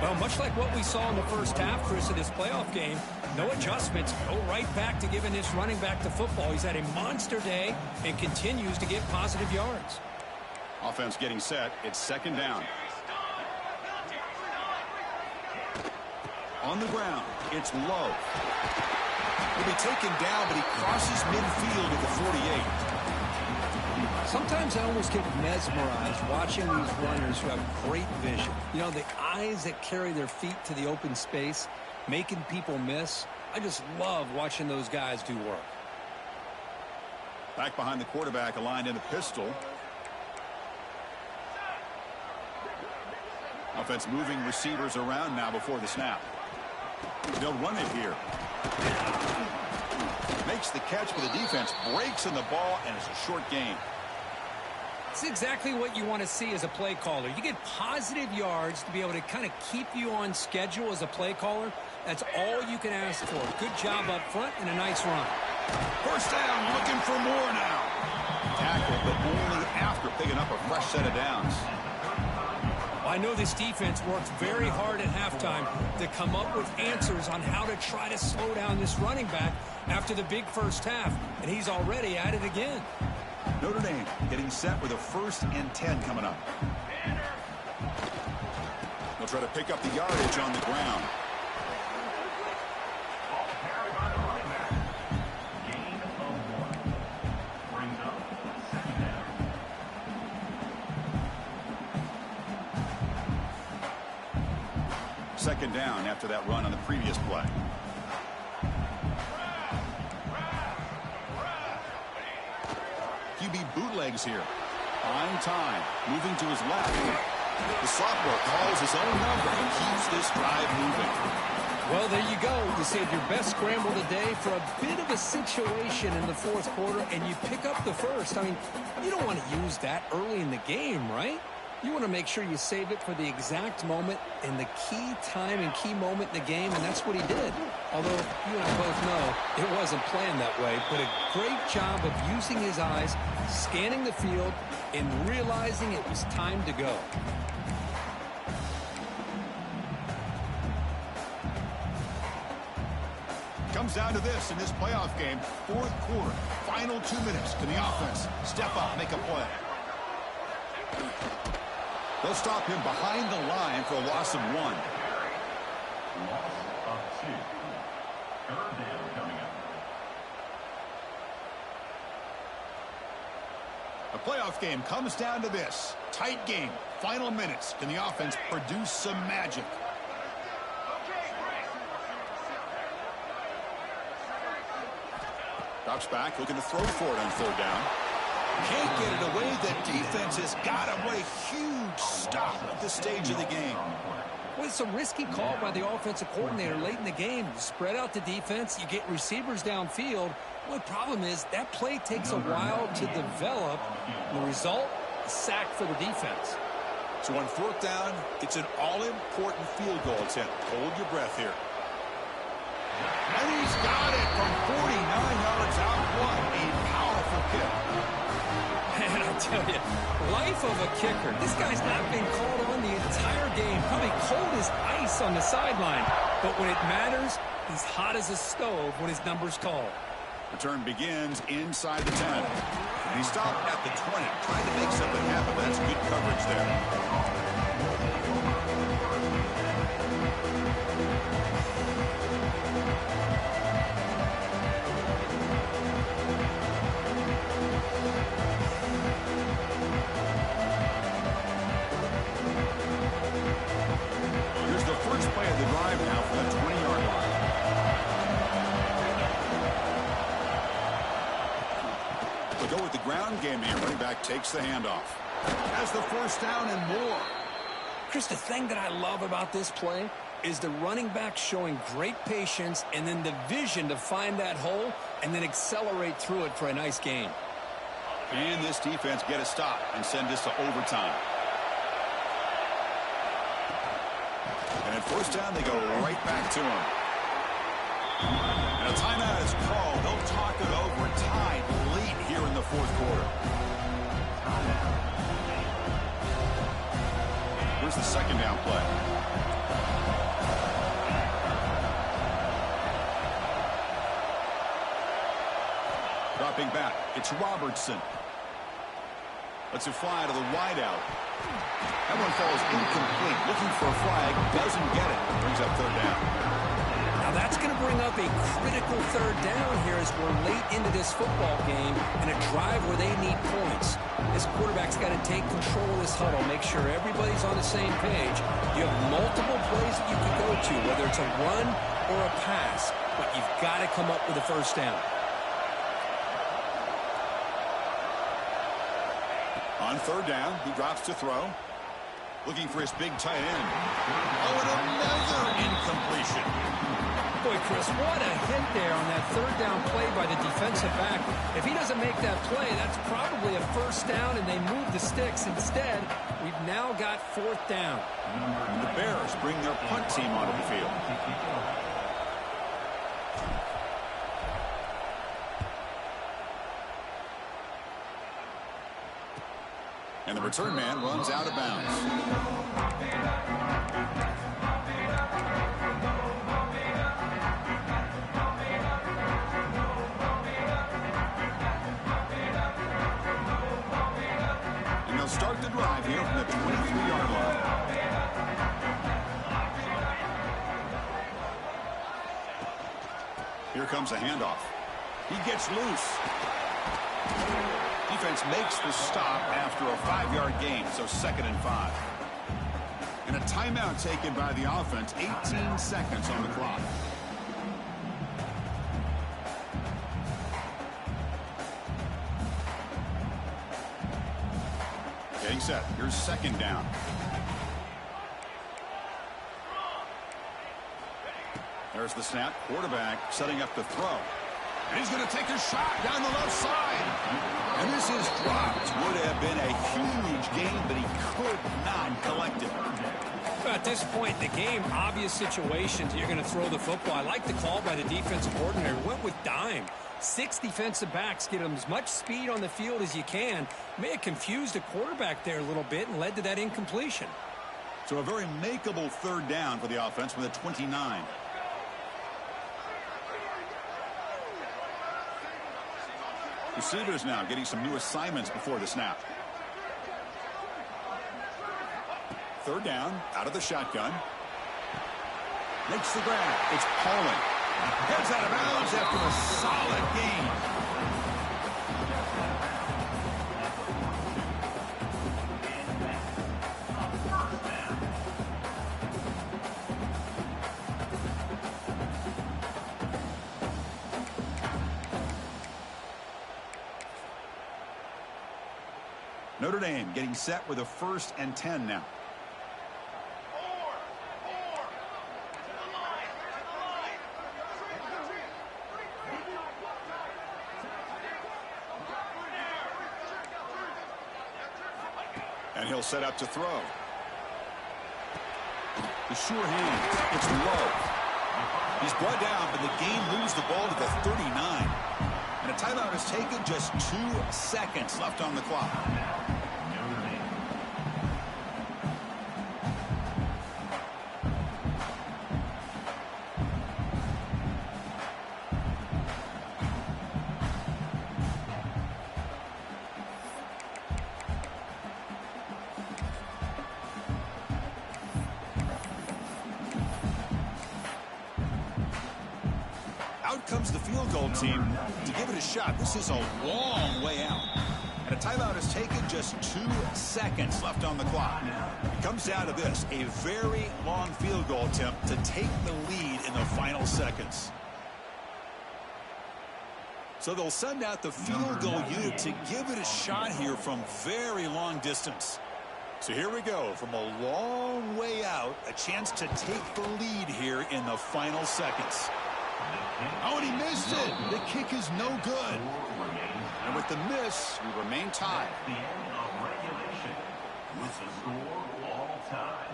Well, much like what we saw in the first half, Chris, of this playoff game, no adjustments, go right back to giving this running back the football. He's had a monster day and continues to get positive yards. Offense getting set. It's 2nd down. On the ground, it's low. He'll be taken down, but he crosses midfield at the 48. Sometimes I almost get mesmerized watching these runners who have great vision. You know, the eyes that carry their feet to the open space, making people miss. I just love watching those guys do work. Back behind the quarterback, aligned in the pistol. Offense moving receivers around now before the snap. They'll run it here. Makes the catch, but the defense breaks in the ball, and it's a short gain. It's exactly what you want to see as a play caller. You get positive yards to be able to kind of keep you on schedule as a play caller. That's all you can ask for. Good job up front and a nice run. 1st down, looking for more now. Tackle, but only after picking up a fresh set of downs. I know this defense worked very hard at halftime to come up with answers on how to try to slow down this running back after the big first half, and he's already at it again. Notre Dame getting set with a 1st and 10 coming up. They'll try to pick up the yardage on the ground. Second down after that run on the previous play. QB bootlegs here. On time. Moving to his left. The sophomore calls his own number and keeps this drive moving. Well, there you go. You saved your best scramble today for a bit of a situation in the 4th quarter, and you pick up the first. I mean, you don't want to use that early in the game, right? You want to make sure you save it for the exact moment and the key time and key moment in the game, and that's what he did. Although you and I both know it wasn't planned that way, but a great job of using his eyes, scanning the field, and realizing it was time to go. Comes down to this in this playoff game. 4th quarter, final 2 minutes. Can the offense step up, make a play? They'll stop him behind the line for a loss of 1. Loss of 2. 3rd down coming up. The playoff game comes down to this. Tight game. Final minutes. Can the offense produce some magic? Drops back, looking to throw for it on 3rd down. Can't get it away. The defense has got him. What a huge stop at this stage of the game. Well, it's a risky call by the offensive coordinator late in the game. You spread out the defense. You get receivers downfield. Well, the problem is that play takes a while to develop. And the result, a sack for the defense. So on 4th down, it's an all-important field goal attempt. Hold your breath here. And he's got it from 49 yards out. What a powerful kick. Man, I tell you, life of a kicker. This guy's not been called on the entire game. Probably cold as ice on the sideline. But when it matters, he's hot as a stove when his number's called. Return begins inside the 10. And he stopped at the 20, trying to make something happen. That's good coverage there. Game here. Running back takes the handoff. Has the 1st down and more. Chris, the thing that I love about this play is the running back showing great patience and then the vision to find that hole and then accelerate through it for a nice gain. And this defense get a stop and send this to overtime. And at 1st down, they go right back to him. And a timeout is called. They'll talk it over. Tied late here in the 4th quarter. Here's the 2nd down play. Dropping back. It's Robertson. Lets it fly to the wideout. That one falls incomplete. Looking for a flag. Doesn't get it. Brings up 3rd down. Now that's going to bring up a critical 3rd down here as we're late into this football game and a drive where they need points. This quarterback's got to take control of this huddle, make sure everybody's on the same page. You have multiple plays that you could go to, whether it's a run or a pass, but you've got to come up with a 1st down. On 3rd down, he drops to throw. Looking for his big tight end. Oh, and another incompletion. Boy, Chris, what a hit there on that 3rd down play by the defensive back. If he doesn't make that play, that's probably a 1st down, and they move the sticks. Instead, we've now got 4th down. The Bears bring their punt team onto the field. And the return man runs out of bounds. the drive here from the 23-yard line. Here comes a handoff. He gets loose. Defense makes the stop after a 5-yard gain, so 2nd and 5. And a timeout taken by the offense, 18 seconds on the clock. Getting set. Here's 2nd down. There's the snap. Quarterback setting up the throw. And he's going to take a shot down the left side. And this is dropped. Would have been a huge gain, but he could not collect it. At this point in the game, obvious situations, you're going to throw the football. I like the call by the defensive coordinator. Went with dime. 6 defensive backs, get them as much speed on the field as you can. May have confused the quarterback there a little bit and led to that incompletion. So a very makeable 3rd down for the offense with a 29. Receivers now getting some new assignments before the snap. 3rd down, out of the shotgun. Makes the grab. It's Pauling. Heads out of bounds after a solid gain. Notre Dame getting set with a 1st and 10 now. And he'll set up to throw. The sure hands. It's low. He's brought down, but the game moves the ball to the 39. And a timeout is taken, just 2 seconds left on the clock. Out comes the field goal team to give it a shot. This is a long way out. And a timeout is taken, just 2 seconds left on the clock. It comes down to this, a very long field goal attempt to take the lead in the final seconds. So they'll send out the field goal unit to give it a shot here from very long distance. So here we go, from a long way out, a chance to take the lead here in the final seconds. Oh, and he missed it. The kick is no good. And with the miss, we remain tied. The end of regulation with the score all time.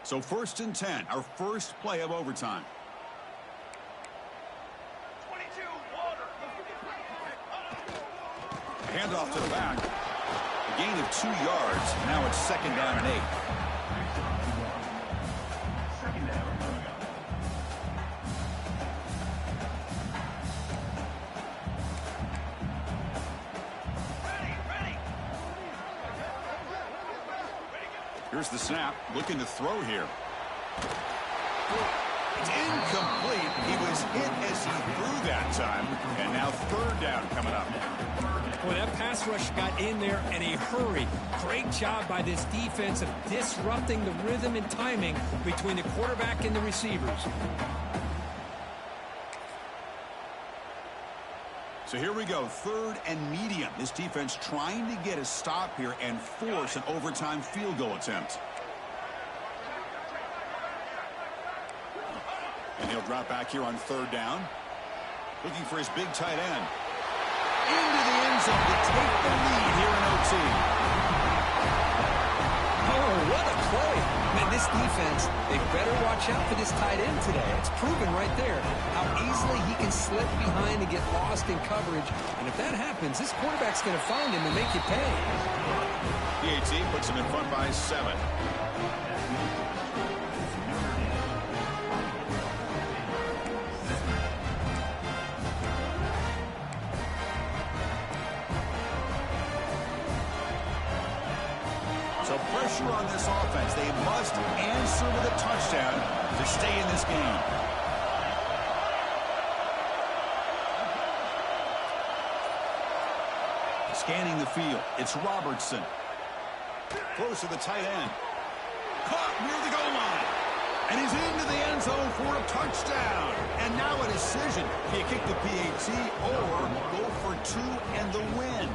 So 1st and 10, our first play of overtime. 22, water. Handoff to the back. A gain of 2 yards. Now it's 2nd down and 8. Second down. Here's the snap, looking to throw here. It's incomplete. He was hit as he threw that time. And now 3rd down coming up. Boy, that pass rush got in there in a hurry. Great job by this defense of disrupting the rhythm and timing between the quarterback and the receivers. So here we go, 3rd and medium. This defense trying to get a stop here and force an overtime field goal attempt. And he'll drop back here on 3rd down. Looking for his big tight end. Into the end zone to take the lead here in OT. Oh, what a play. Man, this defense, they better watch out for this tight end today. It's proven right there how easily he can slip behind and get lost in coverage. And if that happens, this quarterback's going to find him and make you pay. The AT puts him in front by 7. So pressure on this offense. They must answer with a touchdown to stay in this game. Scanning the field. It's Robertson. Close to the tight end. Caught near the goal line. And he's into the end zone for a touchdown. And now a decision. Do you kick the PAT or go for 2 and the win?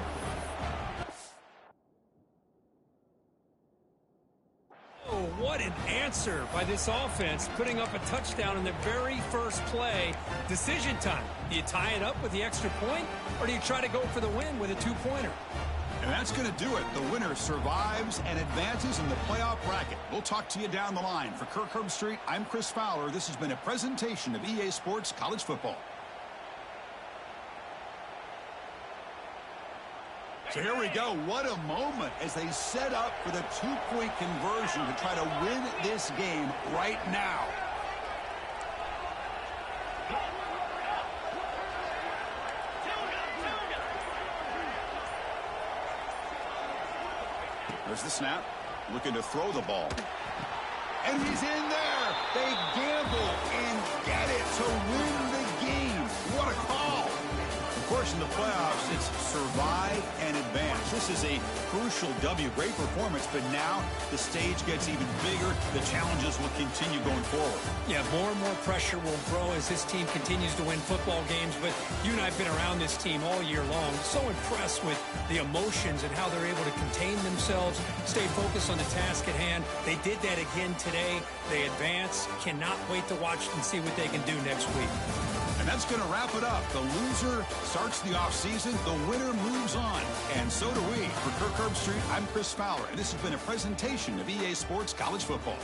What an answer by this offense, putting up a touchdown in the very first play. Decision time. Do you tie it up with the extra point, or do you try to go for the win with a 2-pointer? And that's going to do it. The winner survives and advances in the playoff bracket. We'll talk to you down the line. For Kirk Herbstreit, I'm Chris Fowler. This has been a presentation of EA Sports College Football. So here we go. What a moment as they set up for the 2-point conversion to try to win this game right now. There's the snap. Looking to throw the ball. And he's in there. They gamble and get it to win the game. What a call. Of course, in the playoffs, it's survive and advance. This is a crucial W. Great performance, but now the stage gets even bigger. The challenges will continue going forward. Yeah, more and more pressure will grow as this team continues to win football games. But you and I have been around this team all year long. So impressed with the emotions and how they're able to contain themselves, stay focused on the task at hand. They did that again today. They advance. Cannot wait to watch and see what they can do next week. And that's going to wrap it up. The loser starts the offseason. The winner moves on. And so do we. For Kirk Herbstreit, I'm Chris Fowler. And this has been a presentation of EA Sports College Football.